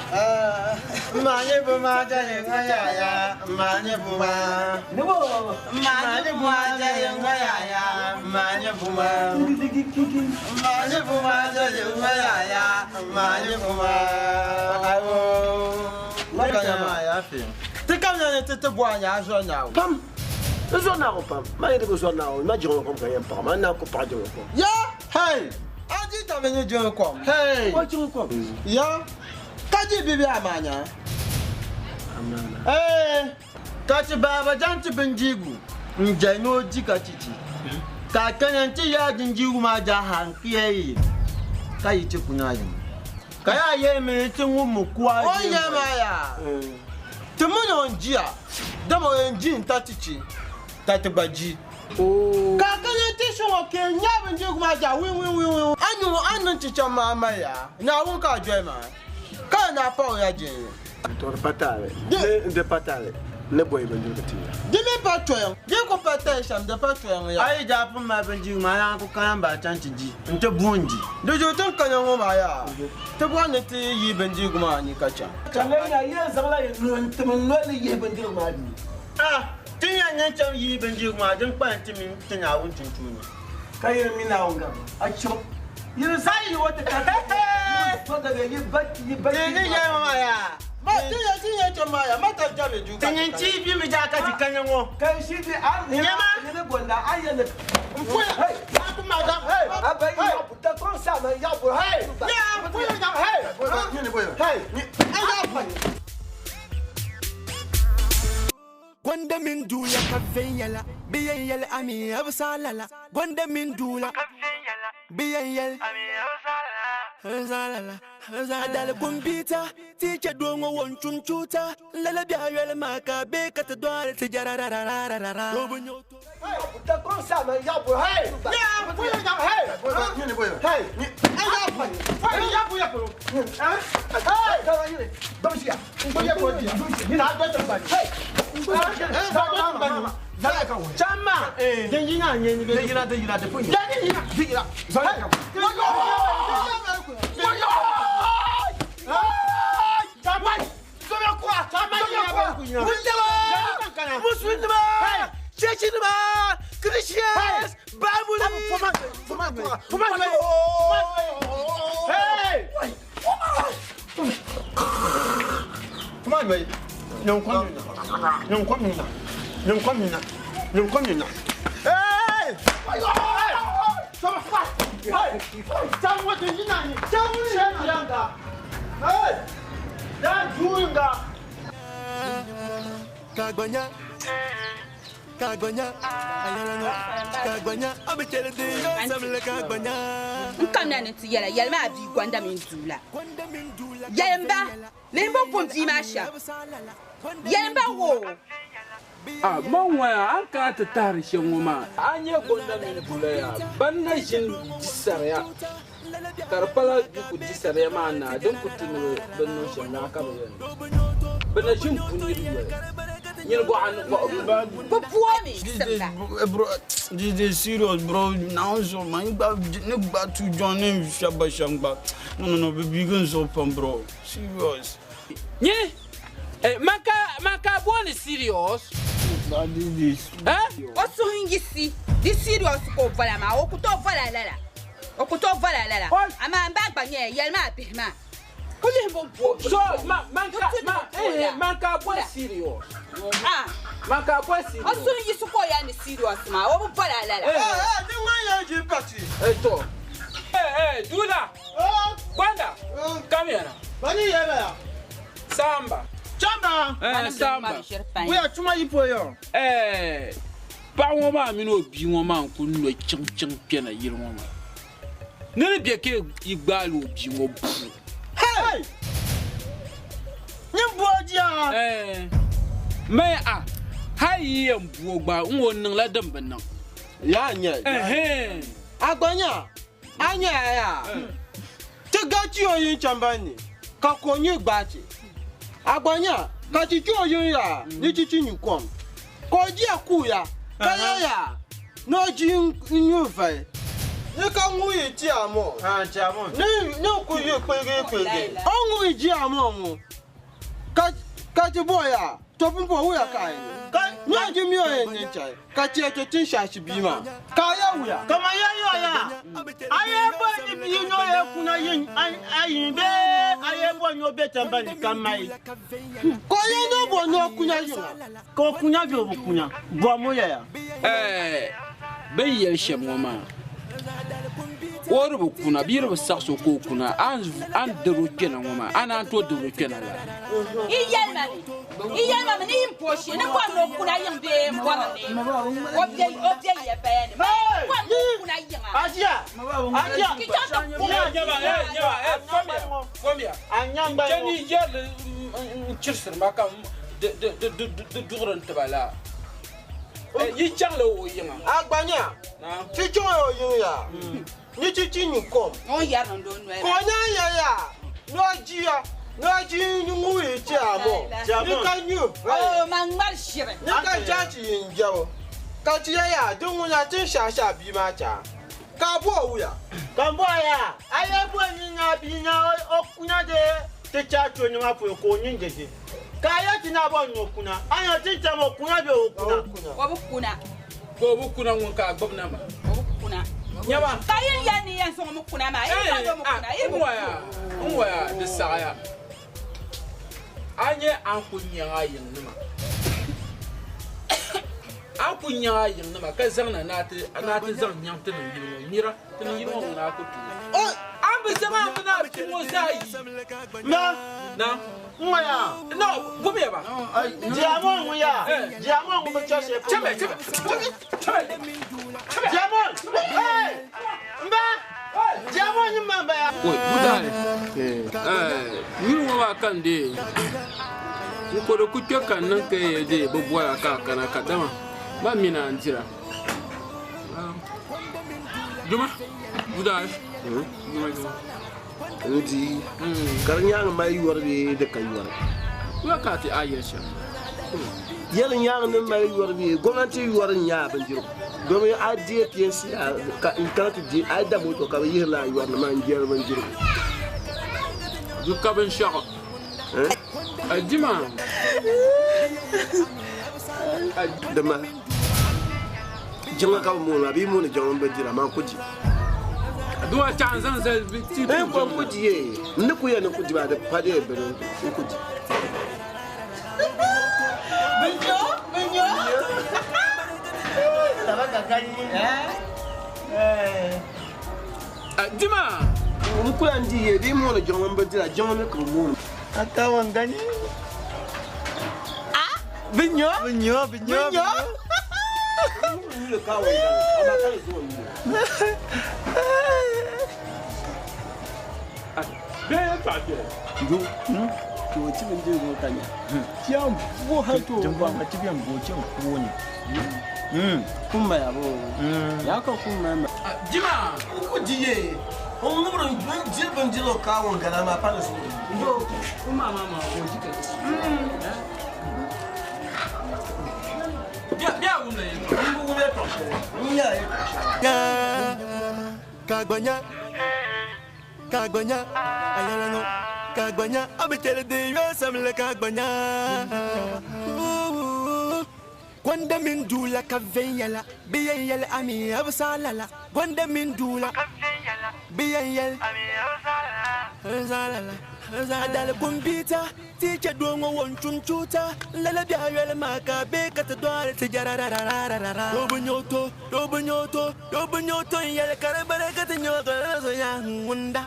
Manye buma, joviel. Manye buma. Nubo. Manye buma, joviel. Manye buma. Manye buma, joviel. Manye buma. Ayo. Lakanya ma ya fi. Tikam ya tete boanya ajo nyawo. Pam. Zo na ko pam. Ma yede ko zo na o. Ma jiro ko kan pam. Ma na ko pa jiro ko. Ya, hey. Aji ta benye jiro ko. Hey. Ko jiro ko. Ya. Kaji bibi amanya. Amana. Kachi baba janti benjigu. Njano jika chichi. Ka kanyanti ya jinjigu ma jahan kiyi. Kai ti kunyaji. Kaya ye me tingu mukwa. O ye maya. Tumuno njia. Damo enjin tatichi. Tatibaji. Oh. Ka kanyanti shwo ke nyabe njigu ma ja wi. Anu chicha mama ya. Na won ka joy ma. Ka na pa ya jin. Tor patale. De patale. ne boy ban jurga tiya dimi patron je ko patation da patron ya ai ja fun ma ban ji ma ya ko kan ba tan ci ji nte bunji do jo tan kan ngo ma ya te bo ne ti yi ban ji kuma ni kacha kalle ya yin zabla yin tumun no ne yi ban jurga ma ni tin ya nyan chan yi ban ji kuma dan pan ti min tin ya wun tin tuni kai mi na wanga a cho yin sai wata ka to daga yi baki ni ya ma ya ma tin ya chama ya mata jabe ju tin ci bi mi ja ka ti kan ngo kai shi bi an ne ne gonda ayyana hey aku madam hey abai ya puta kon sa na ya bu hey ya bu ya hey ni boy hey ni ya pa Gwanda min dula kafin yala biyan yal ami absalala gwanda min dula kafin yala biyan yal ami absalala dal kumbita tike dongo won chunchuta lala biya yal maka be kata dwar tijararararara puta kon sa na ya bu hey ya bu ya hey ni boy hey ni ya pa hey ya bu ya po hey ka ni domsia ngoja ko dia ni na do ta hey Chama, denjina nyenye be. Denjina de punya. Denjina. Zaleka. Chama. Sobe kwa. Chama ya. Wundaba. Muslimba. Chechima. Christians. Bible. Fuma. Hey. Fuma be. Non commune. Hey! Mawaya an ka ta tarishin wuma an yi gonda min bulaya ban na shin disarya karfala ku disarya ma na don ku tunu ban no shin na ka bayan ban na shin kunni riya yin go an go puami bro this is serious bro now so man ne ba tu join shaba shamba no baby gun so pam bro serious nye maka boni serious this oso hingisi this serious ko vala ma o kuto vala lala ama mbagba nye yelma bihma kuli bo so maka boni serious maka boni serious oso hingisi ko ya ni serious ma o vala lala ni wa ya ji party to Dula Gwanda come here bani yeba Samba Chamba Samba we are tuma ipo yo pa won ma mi no bi won ma ko no chim pe na yiri won ma ne bi ke igba lo bi won bu hey ni boja me hayi en bu gba won nan la dam ban nan ya nya agbanya anya ya te gachi oyin chamba ni ka ko yin gba ti agbanya ka ti ju oyin ya ni chichi nyukom ko ji aku ya kaya ya no ji nyu fa ni ka nwu yi ti amo ti amo ni ku yi pege o nwu ji amo mu ka ti boya to pumpo wuya kai ni ji mi oyin ni chai ka ti to tin shashi bi ma ka ya wuya kama ya yo ya aye bo ni bi no ye kuna yin ayin be aye bo ni obe tamba ni kamai ko ye no bo no kuna yin ko kuna bi obo kuna bo mo ya be ye shemwa ma Oru kuna biru sakso ko kuna an dero kenan wama ana to dero kenan la iyalma ni imposhi ne kwa no kuna yin be mbona ne obje ye bayan kwa no kuna yin asia komia anyamba jeni jel chirsir makam de duran tabala yi changlo wo yin agbanya ti jo yin ya ni chichi nyukom o ya no do no ko nya ya no ji ya ngaji ngui chamo nikanyu oh mangmal shire nikajachi injawo kachiya ya dungunya tin shasha bi ma cha ka bo uya kambo ya aye bo nyinya bi nya okunya de te cha to nyuma po ko nyinjeje kaya tina bo nyokuna anya tin chamo kunya be okuna Kuna ngunka gbobna ma. Kuna. Nyaba. Kayin ya ni yan so mu kuna ma. Unwaya de saya. Anye an kunya yin nima. An kunya yin nima ka zangna nati zang nyam tin yin mira tin yin mo na ko tu. Oh, an bi sama mun na ti mo sai. Na. Nwaya. No, gobe ba. Diamond nguya. Diamond ngumo chose. Chebe. Diamond. Hey! Mba. Diamond nyamba ya. Oi, budale. Yuru wa kan de. Ko do ku kan nan ke de bobuwa ka kana kadama. Ba mina antira. Juma. Budale. Udi karnya mai warbe da kai war wakati ayesha yelin yan nan mai warbe gwamnati warin ya banjiro domin adiye PNC ka in ka ti ada moto ka yi la yar man ger banjiro duka ban shaka ajima dama jinga ka mo na bi mo ne jawon banjira man kuji duwa chanzan za ti ko kuji ye ne ku ya ne kuji ba da fade bere ku kuji Binyo Tabaka kanyi Dima ku ya ndi ye bi mo ne jawon banjira jawon ne ko mo atawan gani Binyo le kawo ama kan zo ni Bem, Papi. Jo, to ci bin je go kanya. Kiyan bo ha to ba ma ti biyan bo cin ko ne. Kun ba yabo. Ya ka kun ma. Jima, ku jiye. On numero ban je ban je lo kawo ngana ma pa so. Jo, kun mama ko jike. Ya unle. Mun le to. Kagbanya, ayalano, kagbanya, abitere de yo samle kagbanya. Gwanda min dula kavenyala, biyayel ami absalala. Gwanda min dula biyayel ami absalala. Adal kumbita, teacher dongo won chunchuta, lala biayel maka beka to dwale tijararararara. Dobunyoto, yel karabara katinyoto so yang wunda.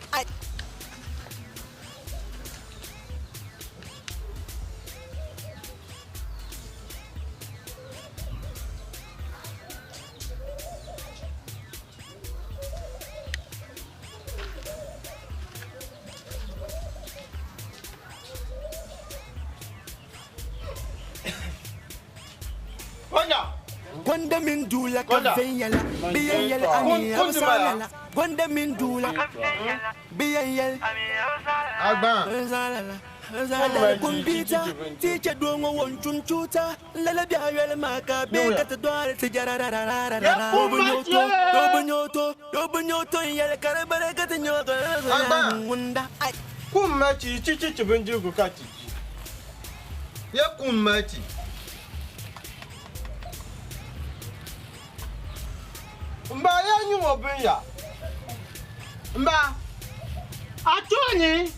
Gwanda min dula kavenyala, biyayel ami absalala. Gwanda min dula biyayel absalala. Adal kumbita, teacher dongo won chunchuta, lala biayel maka beka to dwale tijararararara. Dobunyoto, yel karabara katinyoto wunda. Kummachi chichi binjigu kati. Ya kummachi. Mba ya nyu obin ya. Mba. Achoni.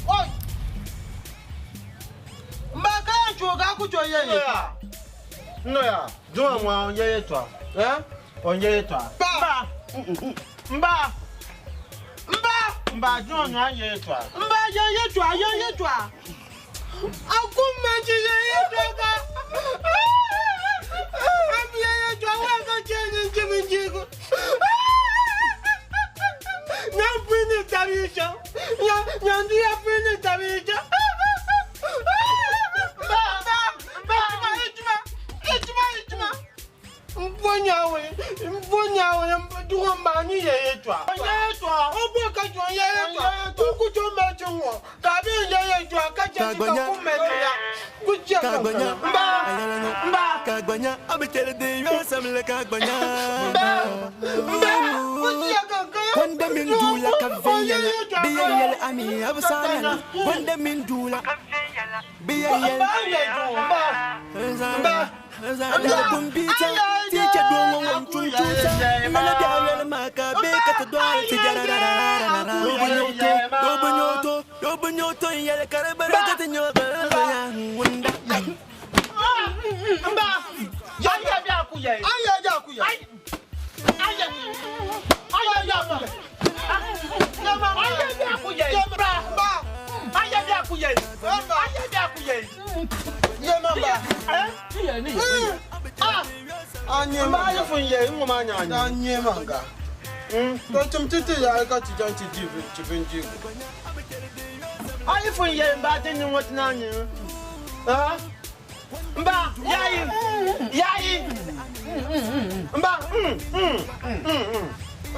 Oi. Mba ka chuga ku cho yeye. No ya. Jo nwa yeye twa. Onye twa. Mba jo nwa yeye twa. Mba yeye twa. Akummachi yeye twa. Mponyawe, duwa mbani yeye twa. Yeye twa, obo ka jo yeye twa. Kagbanya, I'm telling you, some Kagbanya. When the Mindula Cavella, be a yell, Ami, Absala, when the Mindula, be a yell, Bumbita, teacher, don't want to Melody, Maka, Baker to Dog, Robinoto, Yellow Carabara, and your Wunda. Mba, yayi, mba,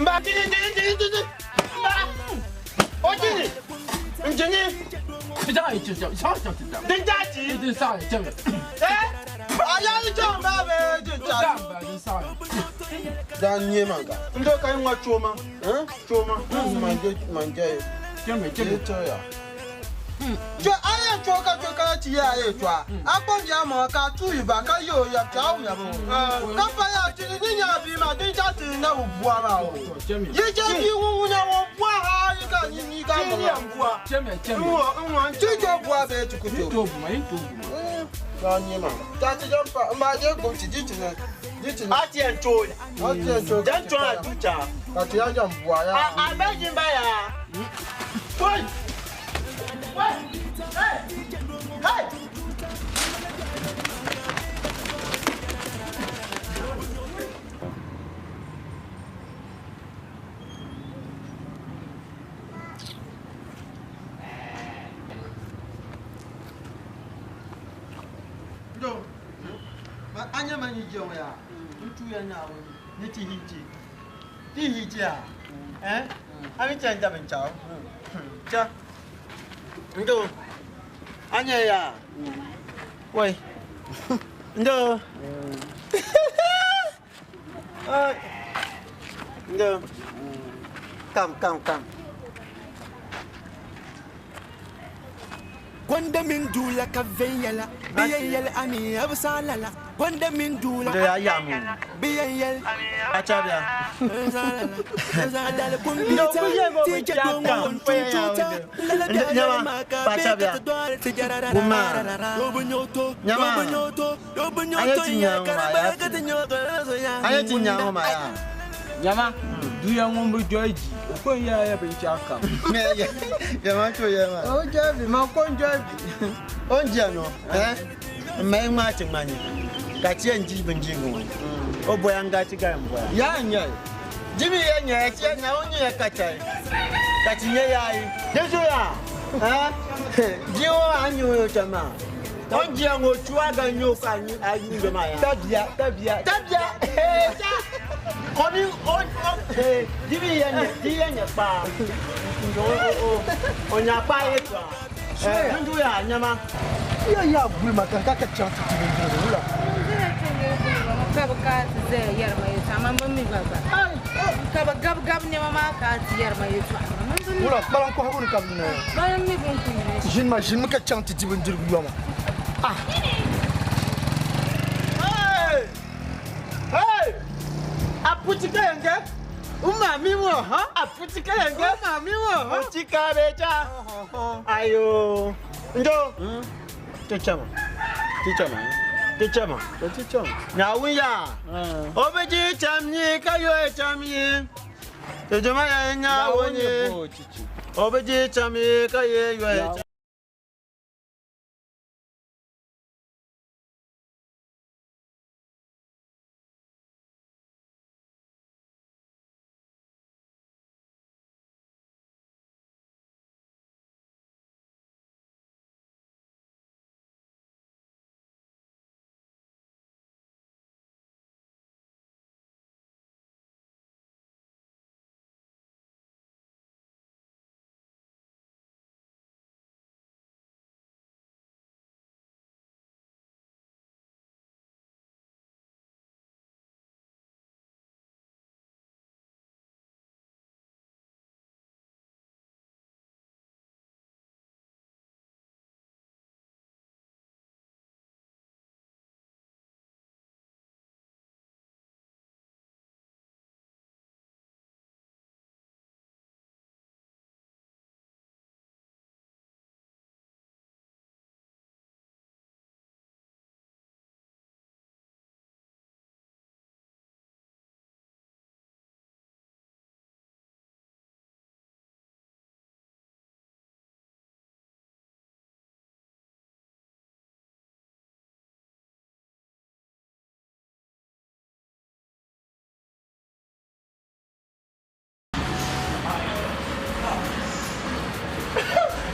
mba, tini, mba, ojini, njini, dinjaji, ayayi chomba be, danye manga, ndo kai mwa choma, manje, ya. Jo aya choka ti ya e twa aponja mo ka tu iba ka yo ya ta o ya bo ka pa ya ti ni nya bi ma din cha ti na wo bua ba o ye je bi wu nya wo bua ha yi ka ni ka mo ya bua cheme wo ti jo bua be ti ku to bu ma yin to bu ya ni ma ta ti jo pa ma je go ti ti na a ti en cho dan cho na tu cha ka ti ya jam bua ya a be jin ba ya Woi! Hey! Hey! Yo, anya mani jong ya. Itu ya nyawo. Ni ti hiji. Ti hiji ya. Ami chan ben chao. Cha. Ndo. Anya ya. Woi. Ndo. Ndo. Come. Gwanda min dula ka venyala biyayyal ami absalala gwanda min dula da ya mu biyayyal achabiya adal kumbita tije dongo tututa nyama achabiya kuma dobunyoto ya karabaka nyoto ayati nyama ya nyama duya ngombe joji ko ya bin chaka nyama to yama o jabi ma ko jabi on jano mai ma tin mani ka ci an jibin jigo o boyan ga ci ga boya ya nya jibi ya nya ci nya on ya ka tai ka ci ya yayi dejo ya jiwo anyo yo jama on ji an o tuwa ga nyo ka ni ayu de ma ya tabia Koni on dibi yenya pa. Onya pa etwa. Ndu ya nyama. Ya bul makan ka chanta tibi ndula. Ka ka ze yar mai sama mammi baba. Ka ba gab ne mama ka yar mai etwa. Wala balan ko hakuri kam ne. Bayan mi bon ku ne. Jin ka chanta tibi ndula ma. Hey! Aputika yenge? Umami wo, ha? Aputika yenge? Umami wo, ha? Aputika beja. Ayo. Ndo. Tichama. Nyawuya. Obeji chamni kayo chamni. Tejuma ya nyawuni. Obeji chamni kayo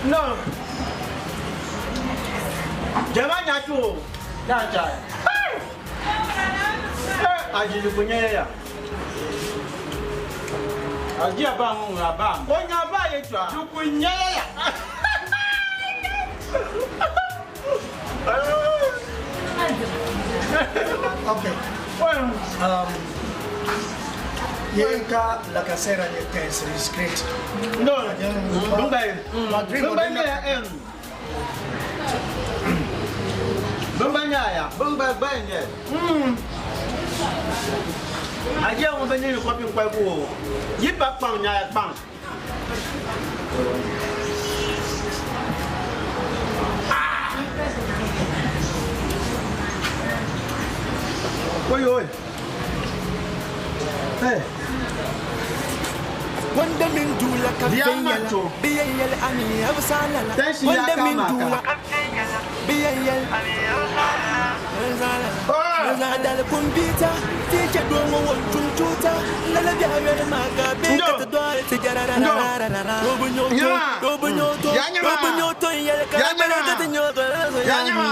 No. Jamanya tu. Dah cai. Aji lu punya ya. Aji abang abang. Oh nyaba ya tu. Lu punya ya. Okay. Yenka la casera di test discreto. No, non vai. Non vai ya. Bambanya ya, bambanya. Aja mo bani ko pin kwai ko. Yi pa pang nya ya pang. Oi oi. Hey. Wanda min dula ka fenyala biyayal ami absalala wanda min dula biyayal ami absalala zadal kumbita tije domo wonjun tuta lala biya maga be ka dwale tijarara robunyoto yel ka bere ka tinyoto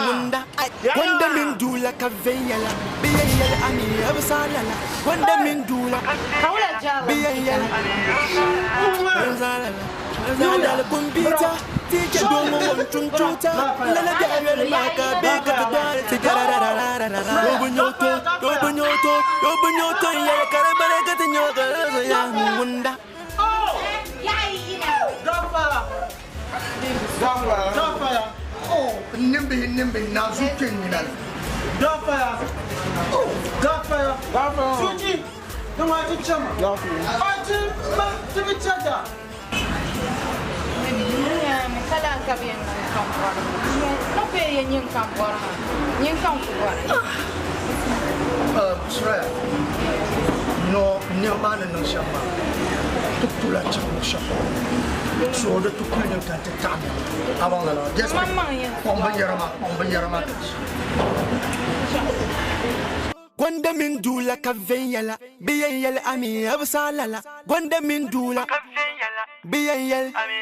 wanda wanda min dula ka fenyala biyayal ami absalala wanda min dula biyayal Zadal kumbita tije domo wonjun tuta lala biya maga be ka dwale tijarara robunyoto yel ka bere ka tinyoto wanda Dafaya. Oh, nimbe na zuken ni dal. Dafaya. Oh, dafaya. Suji. Dama ti chama. Aji ma ti bichada. Me kala ka bien kampora. No pe yen kampora. Yen kampora. Suraya. No, nyamana no shamba. Tutula chamu shamba. So the two kind of time. Avant la just on Bayarama. Gwanda min dula ka venyala biyayal ami absalala gwanda min dula biyayal ami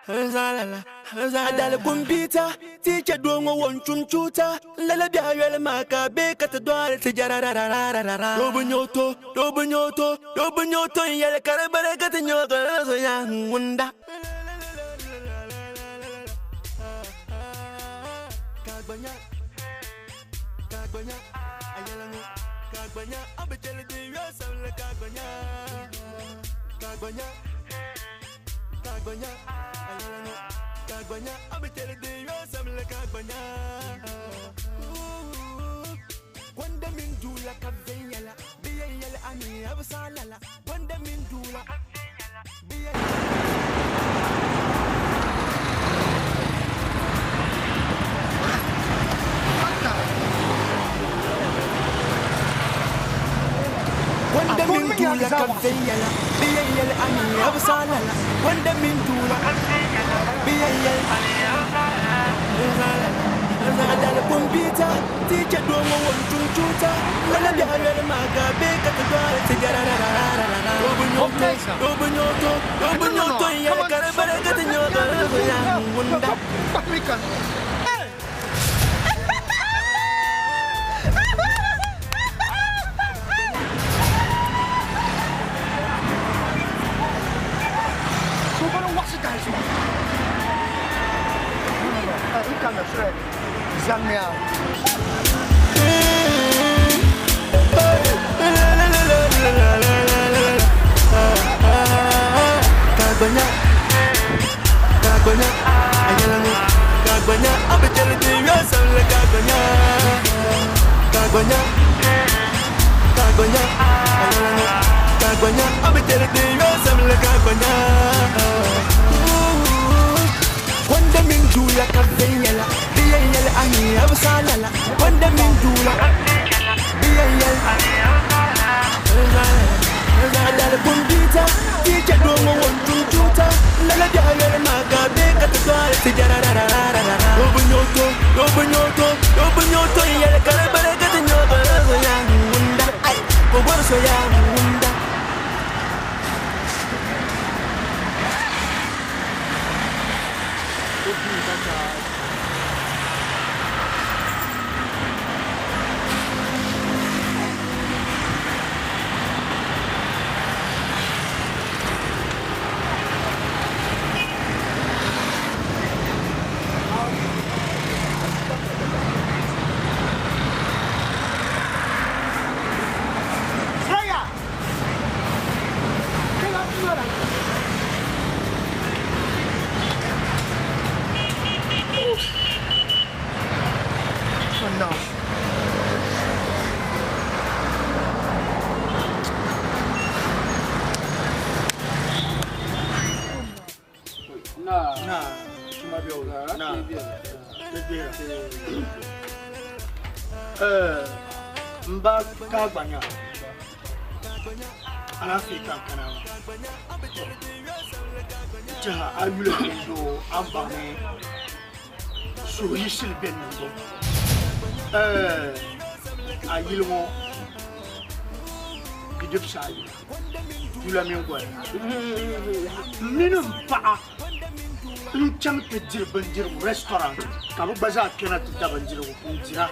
absalala zadal kumbita tije dongo wonchun chuta lala biya maka be ka tdwale tijarara robunyoto yel karabare ka tinyoto ya wunda Kagbanya, abetele de yosam le kagbanya. Kagbanya, abetele de yosam le kagbanya. Wanda min dula kavenyala, biyayala ami absalala. Wanda min dula Wanda min dula kavenyala biyayal ami absalala wanda min dula biyayal ami absalala zadal kumbita tije domo wonjun tuta lala biya maga be ka tdwale tijarara robunyoto yel karabare ka tinyoto ya wunda Zamia. Kagbanya, ayalano. Kagbanya, abetele de yosam le kagbanya. Kagbanya, ayalano. Kagbanya, abetele de yosam le kagbanya. Wanda min dula kavenyala biyayal ami absalala wanda min dula biyayal ami absalala zadal kumbita tije domo wonjun tuta lala biya maga be ka tdwale tijarara robunyoto yel karabare ka tinyoto ya wunda ai ko borso ya wunda ma biyo na mba ka gbanya Africa kana jaha ayule do ambane so yisil benno ayilmo bidep sayi dula mi ngwa minum pa cham te dir bandir restaurant ka bu baza kana te bandir ko dira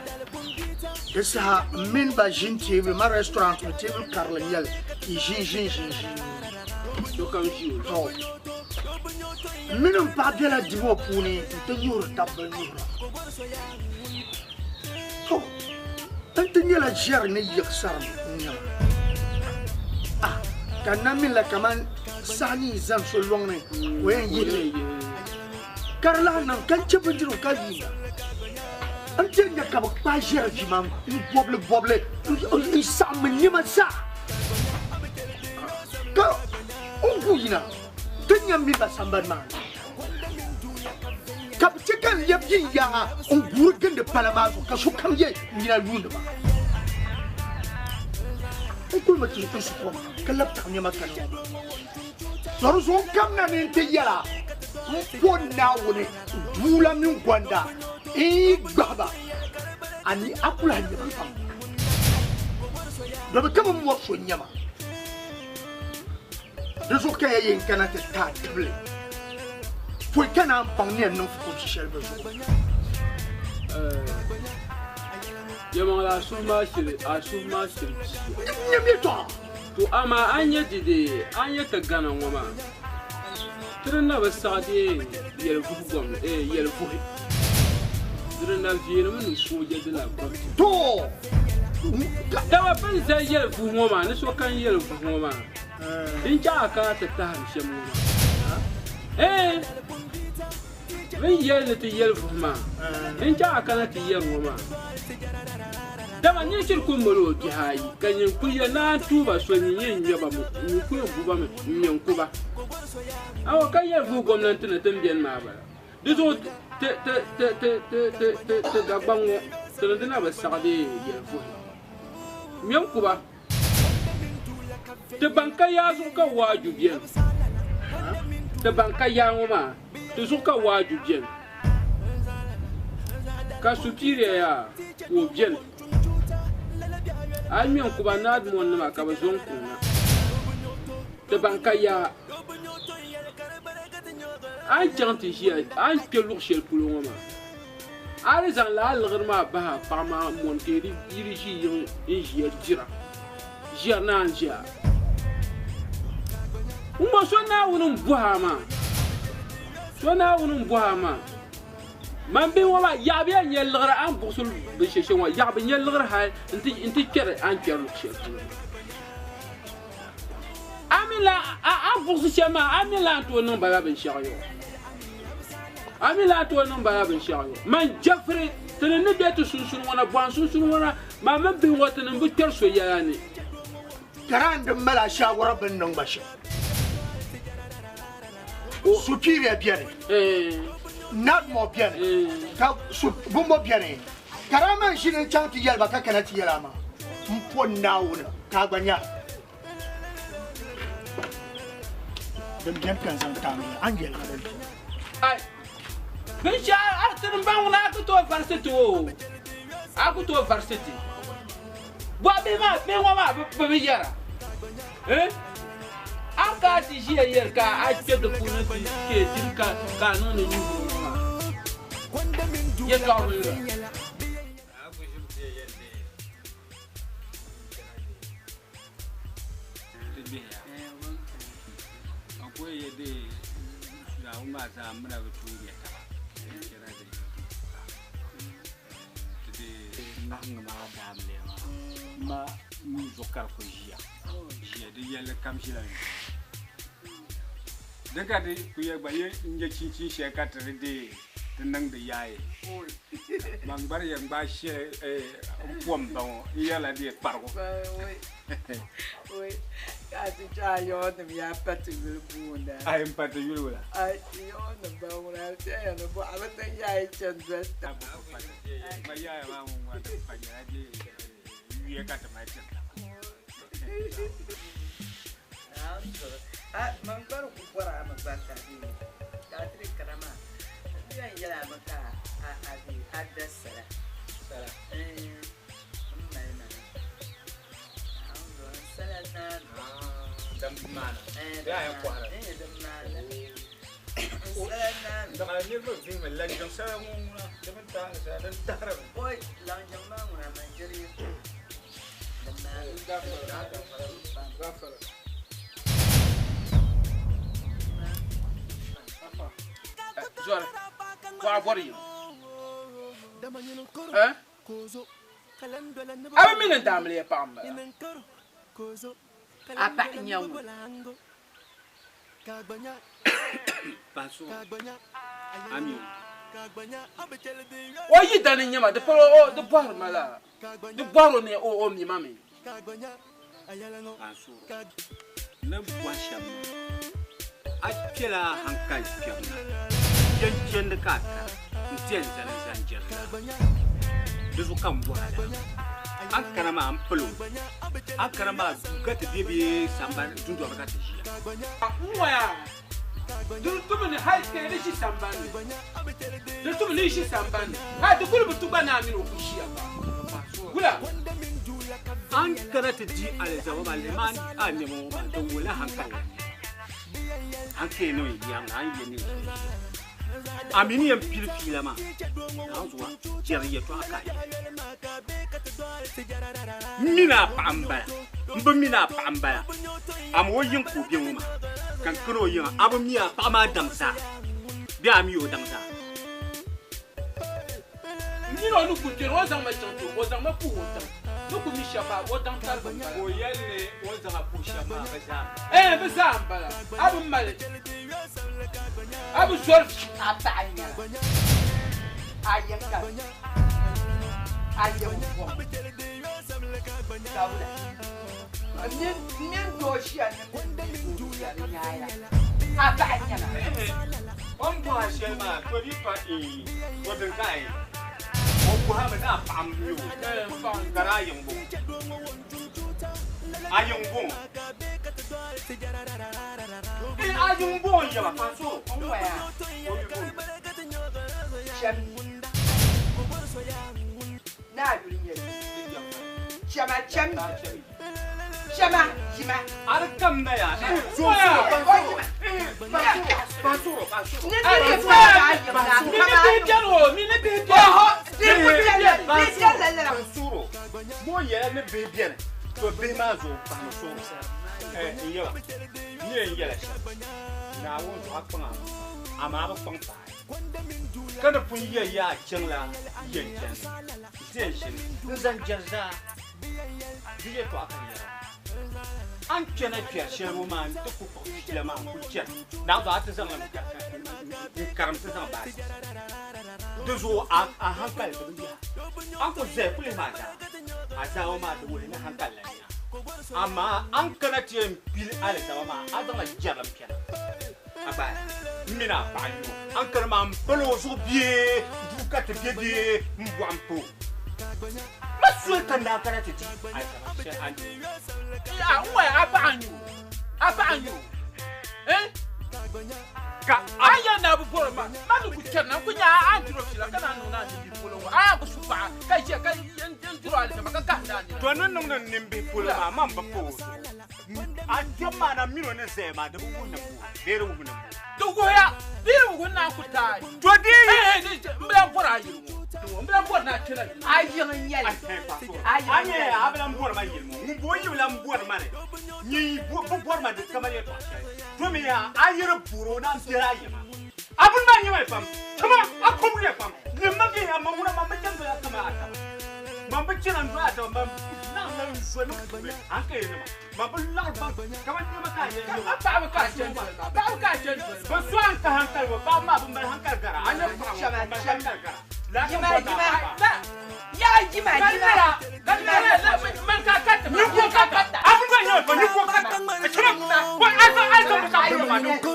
esa min ba jinti ma restaurant te karlanyal ki jin do kam ji to minum pa de la divo puni te yur tabal ni to tantinya la jar ne yaksar ni kana min la kaman sani zan so longne wen yile karla nan kan ci banjiro kaji an tinga ka ba jar ji mam boble in sam ni ma sa ka ungu ina tanya mi ba samban ma ka cikin yabyin ya ungur ganda palama ka su kan ye ni na lunda ba كل ما تجي تسقط كلبت عني ما كان صاروا كم نمين تيجلا فونا وني دولا من قندا بابا أني أقول هني بفهم لما كم موصل نيما رزق كي كانت تتعبلي فوي كان عم باني نفكر شيء بزوج Yamang la suma shiri to ama anya dide anya ta gana ngoma tirna basadi yel fugom yel fuhi tirna fiye mun soje dina ko to dawa ban sai yel fu ngoma ne so kan yel fu ngoma din ja ka ta ta hamshe mu min yel ti yel fu ma din ja ka na ti yel ngoma dama ni shirku molo ki hayi kanyin kuya na tuba so ni yin yaba mu ni kuya buba mu nyen kuba awo kan yer fu gwamnati na tambiyan ma ba dizo te gagbango te dina ba sagade yer fu nyen kuba te banka ya zo ka waju bien te banka ya ngoma te zo ka waju bien ka supire ya wo bien Almian kubanad mon ma kabazon kuna te banka ya an janti jia an pelu shel pulonga ma ale zan la algirma ba pa ma mon ke diriji yin jia jira na anja umma sona wonun buhama man bin wala ya biya nyel lgra an busul be sheshe wa ya biya nyel lgra ha inti kere an kere lukshe amila a busul shema amila to non bala ben shayo amila to non bala ben shayo man jafri tene ne betu sunsun wana ban sunsun wana ma man bin wata nan bu kere so yani karan da mala shawara ben non bashi superior biare not more bien ka bumbo bien karama shine chanti yalba ka kana ti yalama mpo nauna ka gbanya dem bien kan san tami angel ai ben sha artin banguna ko to varsity bo be ma be ngoma be yara aka ti jiya yer ka a ce da kuna ke tinka kanun ne ya ka wura akwai yadda da umma ta muna ga turiya ta kira da nan ma da ma mun zokar ko jiya da yalla kam shi la daga da ku ya bayan inje cincin shekara de nang de yaay mang bar yang ba she pom ba yala di pargo oi ka ti cha yo de ya pat yul bunda ai pat yul wala ai yo na ba wala te ya no ba ala te yaay chen zesta ma yaay ma mu ma de pa ya di wiye ka ta mai chen mang bar ku para ma ba ka di ka tri karama ya ya ma ka adi ada sala sala dam mana ya yang kuara dam mana dam mana ni mo ving mel lang sa mo na dam ta sa dan tara oi lang jang ma mo na Nigeria dam mana gafara Zora, kwa bori yo. Aba mina damle ya pamba. Apa nyawu. Paso. Ami. Oyi dani nyama de polo de bar mala. De baro ne o mi mami. Paso. Na bwasham. Akela hankai kyamna. Jen de kaka. Jen zan. Duzu kan buhada. An kana ma an polo. An kana ma gata bibi samban dundu ba gata shi. Uwaya. Durutumu ni haike ni shi sambani. Durutumu ni shi sambani. Ha dukulu butuba na amino kushia ba. Gula. An kana ta ji alzawa maliman an nemo ma don wala hankali. An ke no yam na an yi ne. Amini yam pilfila ma. An zuwa jariya to aka. Mina pambala. Mbo mina pambala. Am wo yin ku bi mu ma. Kan kro yin abu miya pa ma damsa. Bi am yo damsa. Ni no nu ku jero zan ma chanto, o zan ma ku wotan. Nu ku mi shaba o dan tar ban. O yalle o zan ku shaba ba za. Ba za bala. Abu male. Abu zor atanya. Ayaka. Ayam ko. Taula. Nyen doshi an ko ya nyaya. Atanya na. On bo shema to di pa ko den kai. O bu ha na pam yo. Gara yumbo. Ayumbo. Ayumbo ya ba paso. Onwa ya. Na duniya. Shama. Arkam na ya. Kada pun ya changla yen jen zan jarza biye to akan ya an kena fiya shero man to ku kila man ku chen na ba ta zama karam ta zama ba da zo a hankali da biya an ko zai kule ma da a dawo ma da wuri na hankali ne amma an kana tiyan bil ala da ma a zama jaram kenan aba mina banyo an kana ma bolo so biye duka ta biye mbwampo Masuk kanda kana titi. Ai kana she anju. Ya uwe abanyu. Ka aya na bu boro ma. Manu ku kenna ku nya anju ro fila kana no na ndi bolo wa. Ah bu sufa. Ka je ka yen duro ale ma ka kanda ni. To nan nan nimbe bolo ma man ba ko. A jama na miro ne se ma da bu na bu. Bere bu na. To go ya. Bere bu na ku tai. To di. Mbla bora yi. Mbla bora na kila. Ayen nyel. Anye abla mbora ma yilmo. Mboyi wala mbora ma ne. Ni bora ma de kama yeto. To me ya ayere buro na ntira yema. Abun ma nyema fam. Kama akomu ye fam. Ne magi ya mamuna mama jango ya kama ata. Mamba china ndo ata mamba. Na nan so no an kai ne ma bullar ba kaman ne maka yi ba ka cin ba so an ka hankal ba ma bun bar hankal gara an yi hankal gara la ka ba ya jima man ka katta ni ko katta abun ba ne ba ni ko katta ko azo ka ba ni ko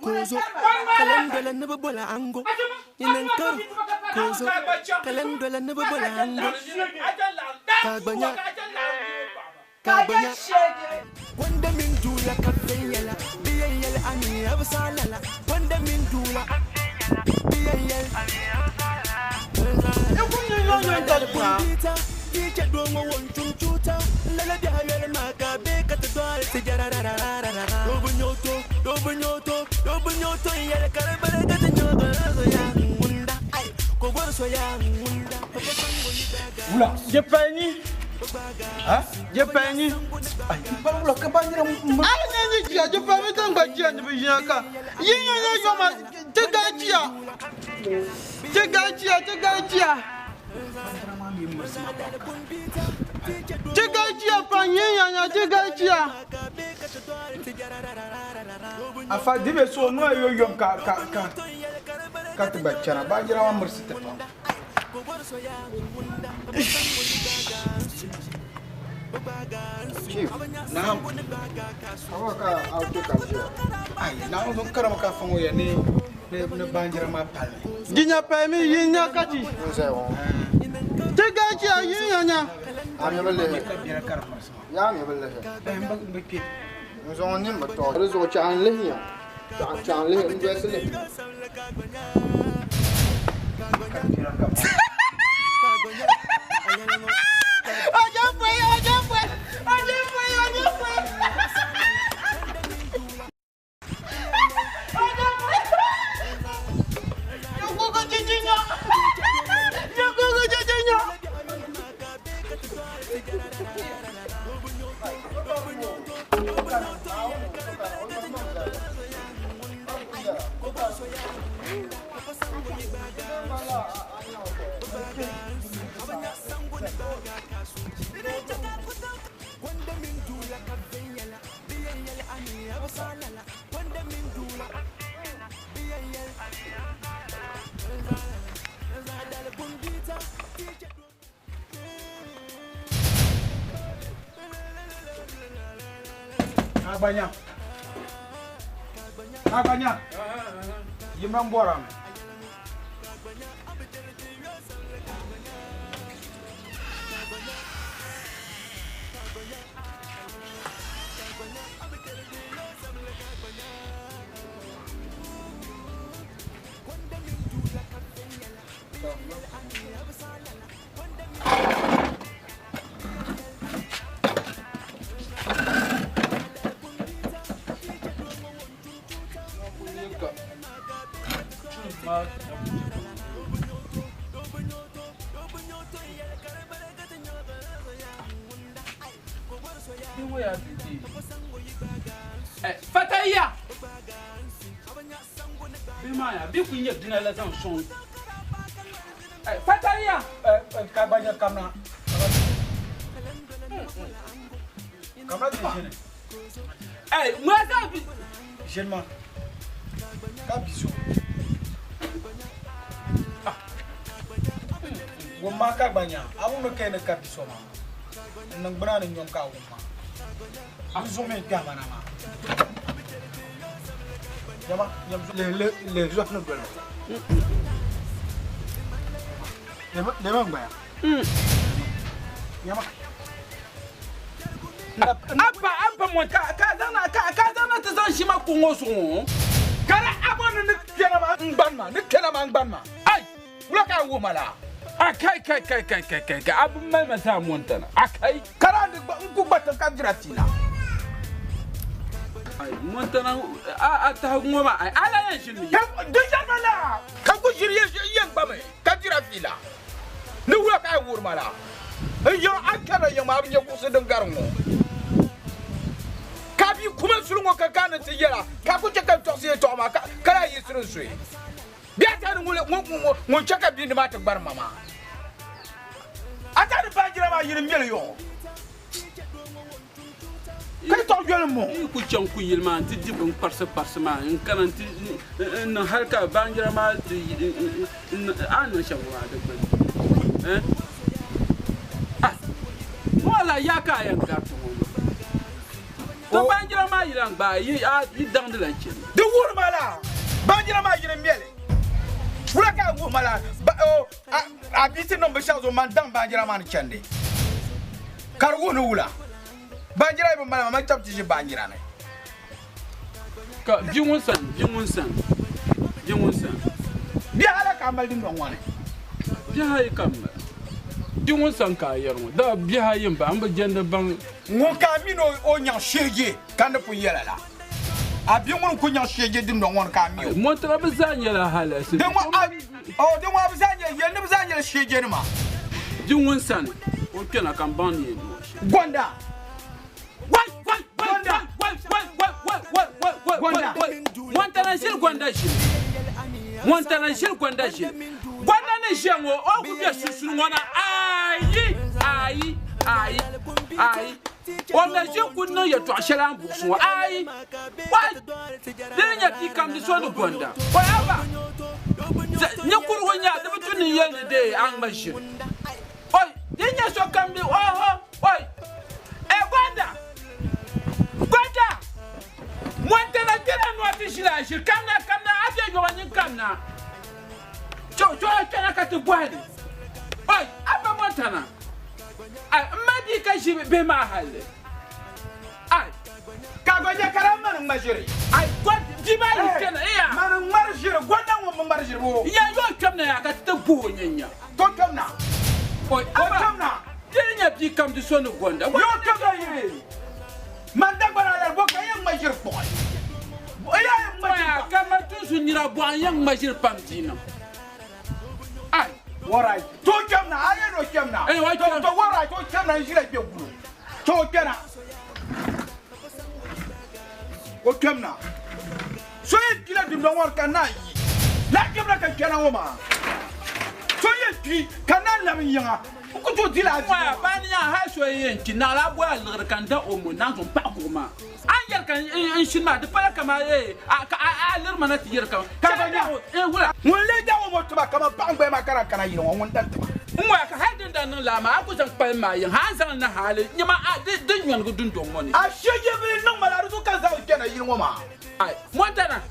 Kozo kalian dua lana berbola anggo kagbanya wanda min dula kafeyala biyayal ani absalala wanda min dula biyayal ani absalala ekunni yoyo dalpa dije dongo won chunchuta lala de hayal makabe katadwal tijarararara do bunyoto yele karabara gatanyoga ya Ula, Jepani. Ah, Jepani. Ay, baru ke banjir. Ay, ni dia Jepani tang bajian di ka. Yin yo ma Jegajia. Jegajia panyenya Jegajia. Afa dibe so no yo ka te bachana banjira wa mursite Chief, naam. Awaka auto kaji. Ay, naam so karama ka fango ya ne banjira ma pale. Dinya pa mi yinya kati. Tegaji yinya. Ami bele. Ya mi bele. Mbak mbiki. Zo ni mbato. Rezo chan lehiya. Chan lehiya ndesle. Banyak. Imam borang. Fataya. Bimaya, biku nyek dina la zan son. Fataya. Ka banyak kamna. Kamna di sini. Masa Jelma. Ka biso. Wama ka banyak. Awu no kene ka biso ma. Nang brana nyom ka wama. Aku zoome gamana ma. Jama, les joueurs ne veulent pas. Les mains baya. Jama. Apa mo ka dana ta zan shi ma kungo su. Kara abon ni kena ma ngbanma. Ai, wala ka wo mala. Kai abu mai masa montana. Akai kara ndi ku gbatan ka jiratina. Montana ata ngoma ala yan shin ya deja mala ka ku shirye yan ba mai ka tira fila ni wura ka wur mala yo akara ya ma abin ku su dan garmo ka bi kuma surungo ka kana tiyara ka ku ka to sai to ma kala yi surun sui biya ta mun chaka bi ni ma ta bar mama ata ni ba jira ma yirin miliyon kai to jole mo ku chan ku yilma ti dibun parse ma in kana ti na harka bangira ma an shan wa da ban wala ya ka yan ka to bangira ma yiran ba yi dang de lan chen de wur mala bangira ma yirin mele wura ka wur mala a biti no be shazo man dang bangira ma ni chende kargo no wula banjira ba mala ma tabti ji banjira ne ka jinwon san bi hala ka mal din don wane bi hay kam jinwon san ka yarwo da bi hayin ba an ba jenda ban ngo ka mino o nya shege kan pu yela la abi ngun ku nya shege din don wane ka mi mo tra ba zanya la hala sin de mo de mo ba zanya yel ne ba zanya shege ne ma jinwon san o kena kan ban ni gonda Montana shil gwanda shi. Gwanda ne shi ngo o ku bia susu ngona ayi. Ona je ku no ya to ashara mbu so ayi. Wai. Dene nya ti kam di so no gwanda. Wai aba. Nya kuru wonya da bituni yel de an bashi. Oi, denya so kam di oi. Gwanda. Montana kila no atishila shi kamna aje yo wani kamna. Cho kana ka tubwani. Oi, aba Montana. Ai, madi ka shi be ma halle. Ai, ka goje karama nan majiri. Ai, god jibali kana iya. Man marjiri, gonda mo marjiri wo. Ya yo kamna ya ka tubu nyanya. To kamna. Oi, aba kamna. Denya bi kam di sonu gonda. Yo kamna yi. Manda bara la boka yang majir boy. Oya majir kama tu sunira boy yang majir pamtina. Ai, warai. To kamna aye no kamna. To warai to kamna jira be gulu. To kena. O kamna. So ye kila dum don war kana yi. La kamna ka kena woma. So ye ki kana la min yanga. Ko to dila wa baniya ha so yen ki na la bwa lgr kan da o mo na zo pa ko ma an yar kan in shin ma da fara kama a lir mana ti yar kan ka banya wala mun le da o mo to ba kama pangbe ma kana yi no won dan ta mo ka hadin da nan la ma ku san pa ma yin han san na hale ni ma din yan gudun don woni a shege bi nan mala ru kan za o kana yi no ma ai Montana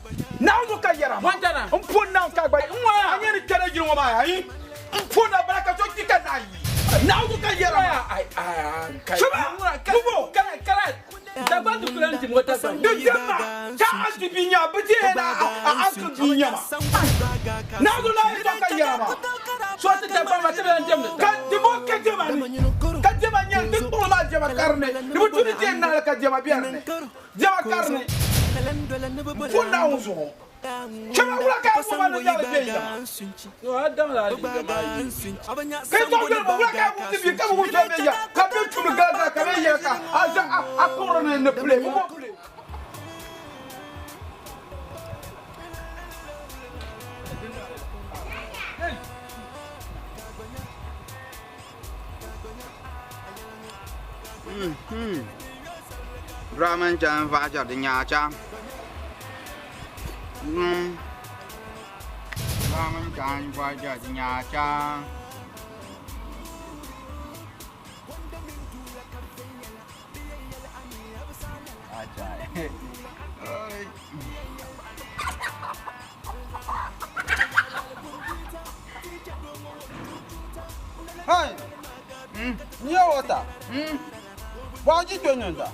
na o ka yara Montana pon na ka gba an yar kana yi no ma ai pon na baraka to ti kana yi now you can hear I kala da du planti mota sa de jama ka anti binya bije na anti binya now you like to can hear ma so ta ba ma ta jam ka de mo ka jama ni ka jama nyal de ko ma jama karne ni bu tuni je na ka jama biarne jama karne funda unzo Chama wula ka mo ma no yala be ya. Yo adam la di ba. Kai to gel mo wula ka mo ti bi ka mo to be ya. Ka be tu ga ka be ya ka. A ko ne play mo play. Ramen jan va ja de nya cha. Ramen jan va ja de nya cha. Hai. Nya wata. Wa ji to nyanda.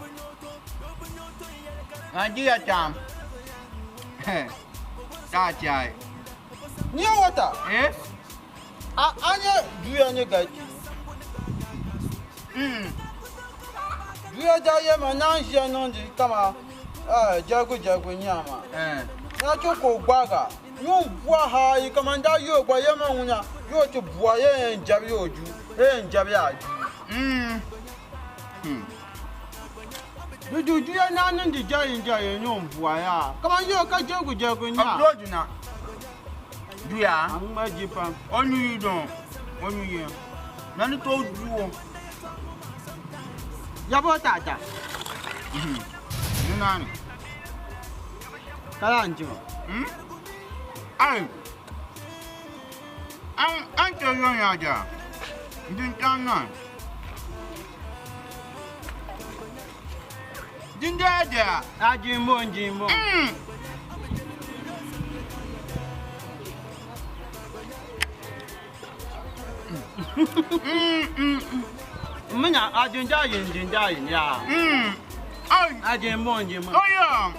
Ngaji ya cham. Ka chai. Nya wata. Anya duya ne gaji. Duya ja ye ma nan shi nan ji kama. jago nyama na choko gbaga yo bua ha yi kamanda yo gba ye ma hunya yo ti bua ye njabi oju njabi aju Dudu ya na nan di jayin yo bua ya kama yo ka jago nya Abroad na duya an ma jipa onu yi don onu yi na ni to duwo yabo tata ni nani kala anjima ai an to yo ya ja din tan na din da da ajimbo Menya ajinja yin ya. Ajimbo. Oh yeah.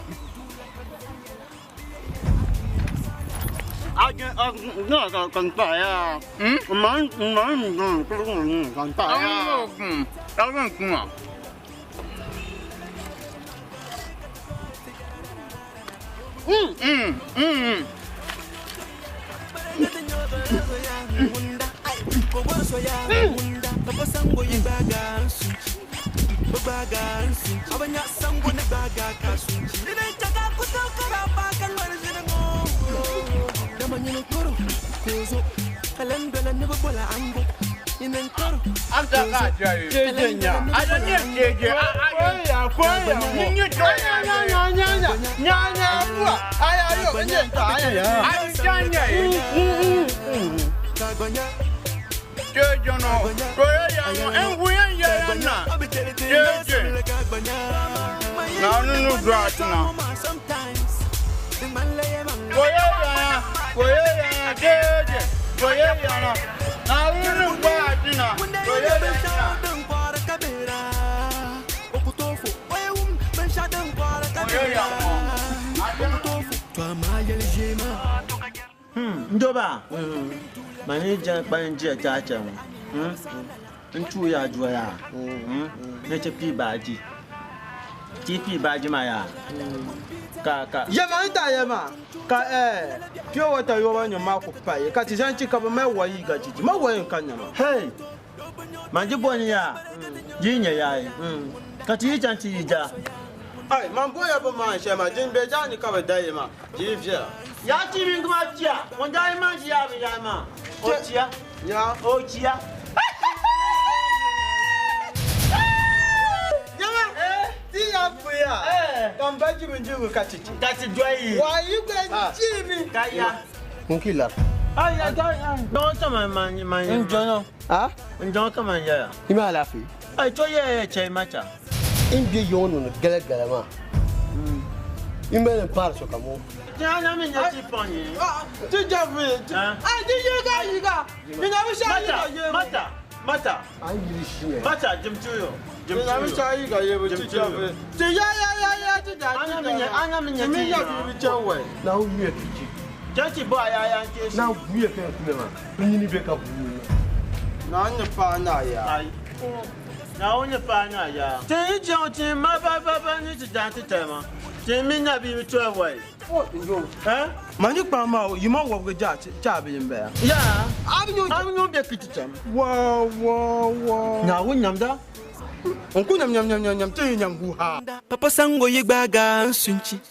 No kan pa ya. Man kan pa ya. Ndoba manager banje ta ce mu ntu ya juwa ya ne ce pi baji ti baji ma ya ka yama ita yama ka pure water yo wanyo ma ku pa ka ti san ci ka ba mai wayi ga ci ma wayin kan yama hey manje boni ya jinya yayi ka ti jan ti ja ai man boya ba ma she ma jin be ja ni ka ba dai ma ji via ya ci min kuma ciya wanda ai man ciya bi ya ma o ciya ya o ciya yama ti ya buya kan ba ji min ji ka ci ka ci joyi wa yi ga ji min ka ya kun kila ai ya ga don sama man njono njono kama ya ima lafi ai to ye che macha India yono gala gala ma. Imene parso kamo. Jana min ya ti poni. Ti jabu. Ah ti yoga yiga. Mina bi sha yiga. Mata. Ai yiri shine. Mata jimtuyo. Mina bi sha yiga yebo ti jabu. Ti ya ti da. Ana min ya ti. Min ya bi chawe. Na u ye kiji. Jati bo ya ke. Na u ye ke kuma ma. Ni be ka bu. Na nya pa na ya. Ai. Na onye pa na ya. Ti je ti ma ba ni ti dan ti tema. Ti mi na bi to away. Oh, yo. Mani pa ma o yimo wo go ja bi mbe. Ya. Abinyo be kititam. Wa. Na wo nyamda. Onku nyam ti nyam hu ha. Papa sango ye gbaga nsunchi.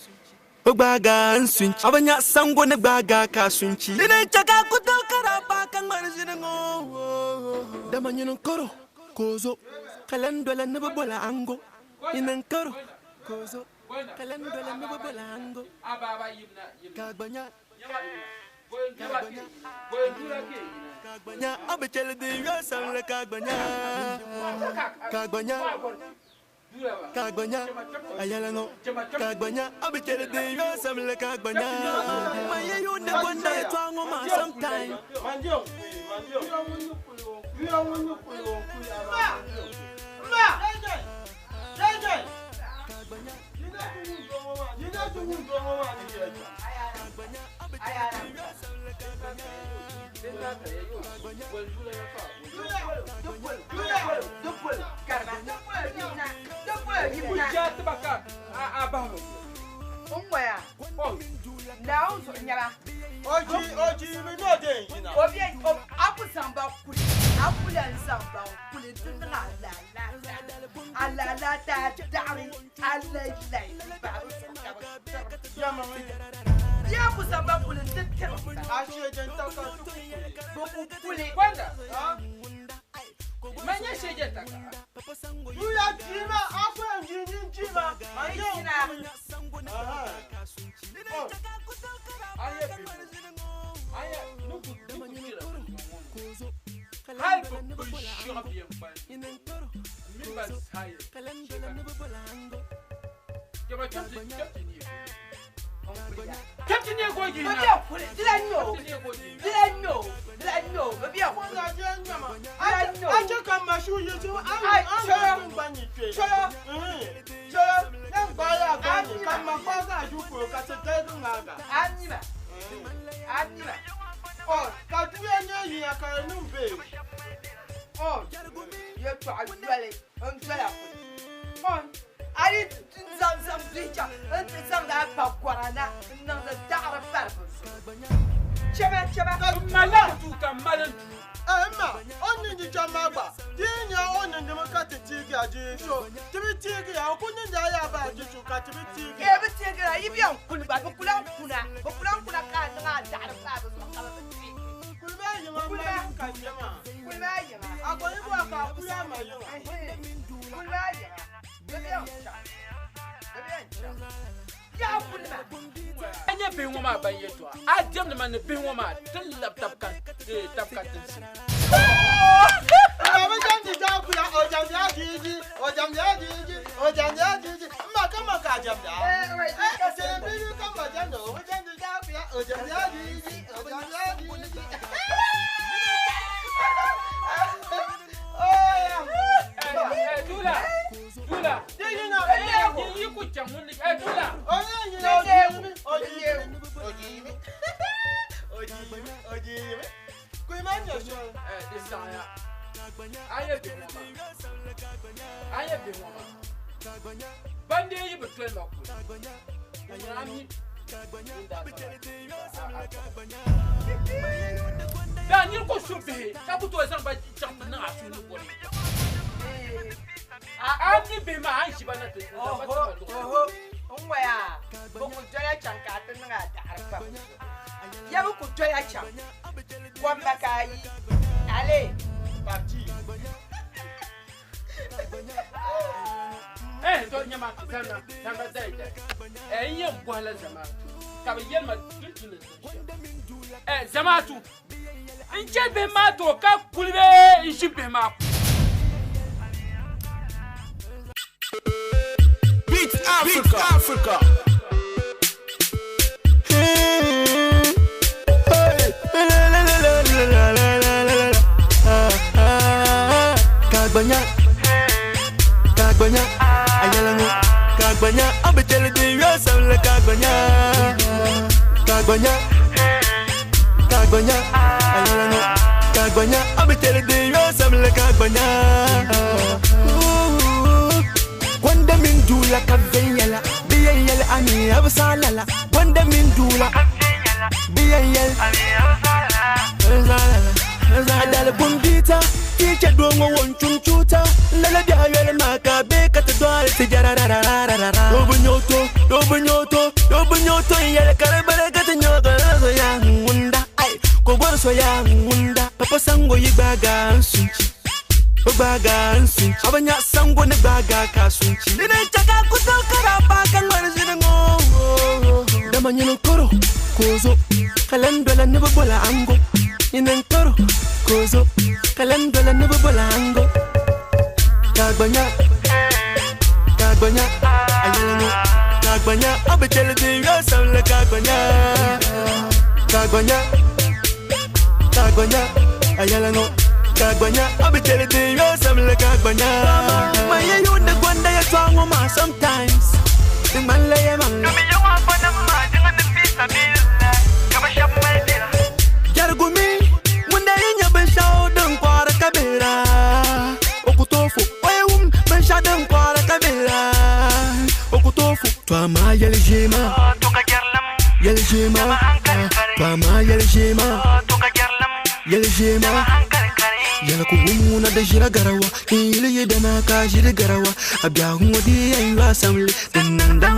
Ogbaga nsunchi. Abanya sango ne gbaga ka sunchi. Dine chaka kuto karapa kan marzina ngo. Damanyino koro. Kozo kalandola ne bola ango inen karo kozo kalandola ne bola ango ababa yibna kagbanya abechele de yosam le kagbanya ayala no kagbanya abechele de yosam le kagbanya maye you the one that twango ma sometime manjo Abang Now, so nyara. Oji, me no dey yina. Obi, apu samba kuli. Apu la samba kuli tun la. Ala la da dari. Ala la. Ya mama. Ya apu samba kuli tun. Ashi jenta ka. Boku kuli. Kwanda. Manya sheje taka. Uya jima, afu njini jima. Ayina. Aya, nuku kira. Hal ko shira bien pa. Mi ba sai. Kaba kapten ni goji na. Babiya kuli, dilanyo. Babiya Ko ga je nyama. Dilanyo. Aje kan mashu yetu an gbani twe. Cholo. Nan baya gbani kan ma ko ga ju ko ka te tedu ngaga. Anima. Oh, ka tuye ne yi aka nu be. Oh, ye to adwale, ontwala kuli. Oh, ali zam blicha, zam da pa kwarana, nan da dara farbo. Chaba. Malan tu kamalan. Ma, onni di chama gba. Dinya onni ndi maka titigi aji so. Tibi tigi ya kunni da ya ba aji so ka tibi tigi. E bi tigi ra yibi an kuli ba kulan kuna ka na dara farbo so kala ba. Kulba yi ma ka jama. Kulba yi ma. Agoni bu aka kula ma yi. Kulba yi ma. Bebe an cha. Ya kulma. Anya be ngoma ba yeto. Adem man be ngoma tin laptop kan tin sin. Ama janji da kula o janji. Ma kama ka jamda. Ka se bi ka ma jando. O janji da kula o janji. Dula. Yi ku chamun ni. Dula. Oji. Kuimanya so. Desaya. Aye be ngoma. Bande yi between ma ku. Ami. Daniel ko subi. Ka buto zan ba chapta na asu ni ko. Ami be ma an shi bana te. Onwa ya. Boku joya chanka tin nga dara farbo. Ya bu ku joya chan. Kwamba kai. Ale. Parti. To nyama sana zaida. Yen bwala zama. Ka be yen ma tuntun. Zamatu. Inje be ma to ka kulbe inji be ma. Beat Africa. Kagbanya, ayalango. Kagbanya, abetele de yosa le kagbanya. Kagbanya, ayalango. Kagbanya, abetele de yosa le kagbanya. Wanda min dula kavenyala, biyayel ami absalala. Wanda min dula biyayel ami absalala. Adala bundita, teacher dongo won chunchuta. Lala biayel maka beka te doal te jararararara. Dobunyoto, yele karabara gata nyoga so ya ngunda. Ay, ko bor so ya ngunda. Papa sango yibaga sunchi. Abanya sango ne baga kasunchi. Dine chaka kutal karapa kan marzina ngo. Damanya koro kozo. Kalandola ne bola ango. Inen koro kozo. Kalandola ne bola ango. Kagbanya, ayano. Kagbanya, abetele de yosa le kagbanya. Kagbanya, ayano. Kagbanya, abetele de yosa le kagbanya. My you the one that you try woman sometimes. The man lay man. Come you want for the man, you want the piece of me. Come shop my deal. Jargumi, when they in your best show, don't quarter kabera. Okutofu, ben shadam quarter kabera. Okutofu, toi ma yel jema. Yelshima, Pama Yelshima, Yelshima, Yelkumuna de Jiragarawa, Ili Danaka Jiragarawa, Abiyahudi and Assembly, and Nanda.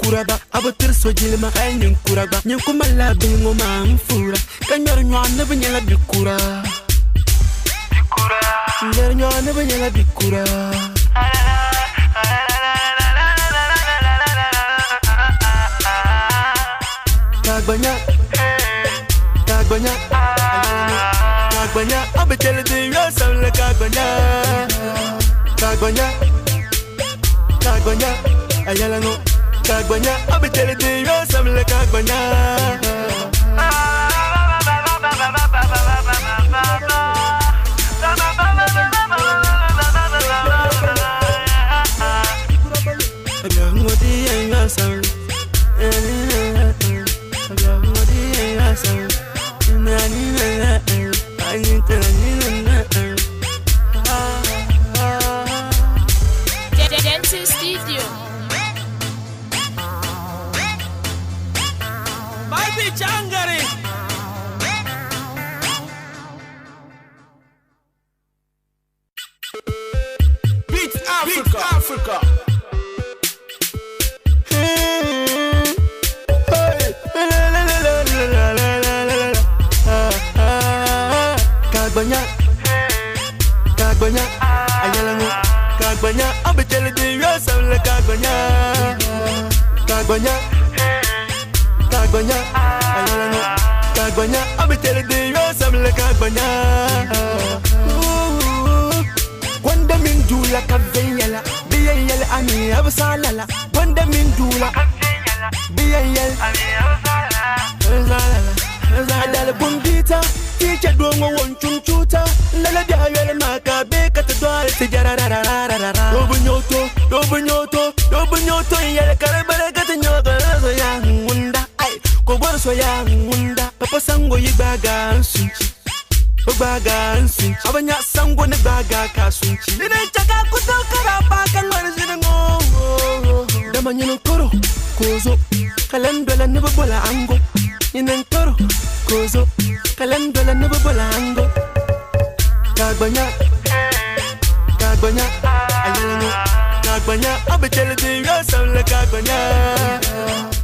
Kuraba abatir sojilma ay nin kuraba nin kuma labi ngoma mfura kanyar nyana banyala bikura kanyar nyana banyala bikura kagbanya abatel de yosam le kagbanya ayala no Kagbanya, I'll be telling you, you're some like Kagbanya. Studio. Changari. Beat Africa. Kagbanya, ayalango. Kagbanya, I'll telling you, you're some like Kagbanya. Kagbanya. Kagbanya, I'll be telling you, you're some like Kagbanya. Wanda mindula kaveyala, biyayala ami abasalala. Wanda mindula, biyayala ami abasalala. Adala bundita, teacher dongo won chunchuta. Lala diayala maka beka to dwale tijara rarararara. Dobunyoto, yala karabara kata nyoga ya ngunda. Kobor so ya ngunda. Papa sango yibaga sunchi. Baga sunchi. Abanya sango ne baga ka sunchi. Nina chaka kutokara baka ngwana zinango. Damanyino koro, kozo. Kalendola ne bola ango. Nina koro, kozo. Kalendola ne bola ango. Kagbanya, ayano. Kagbanya, I'll be telling you, you're some like Kagbanya.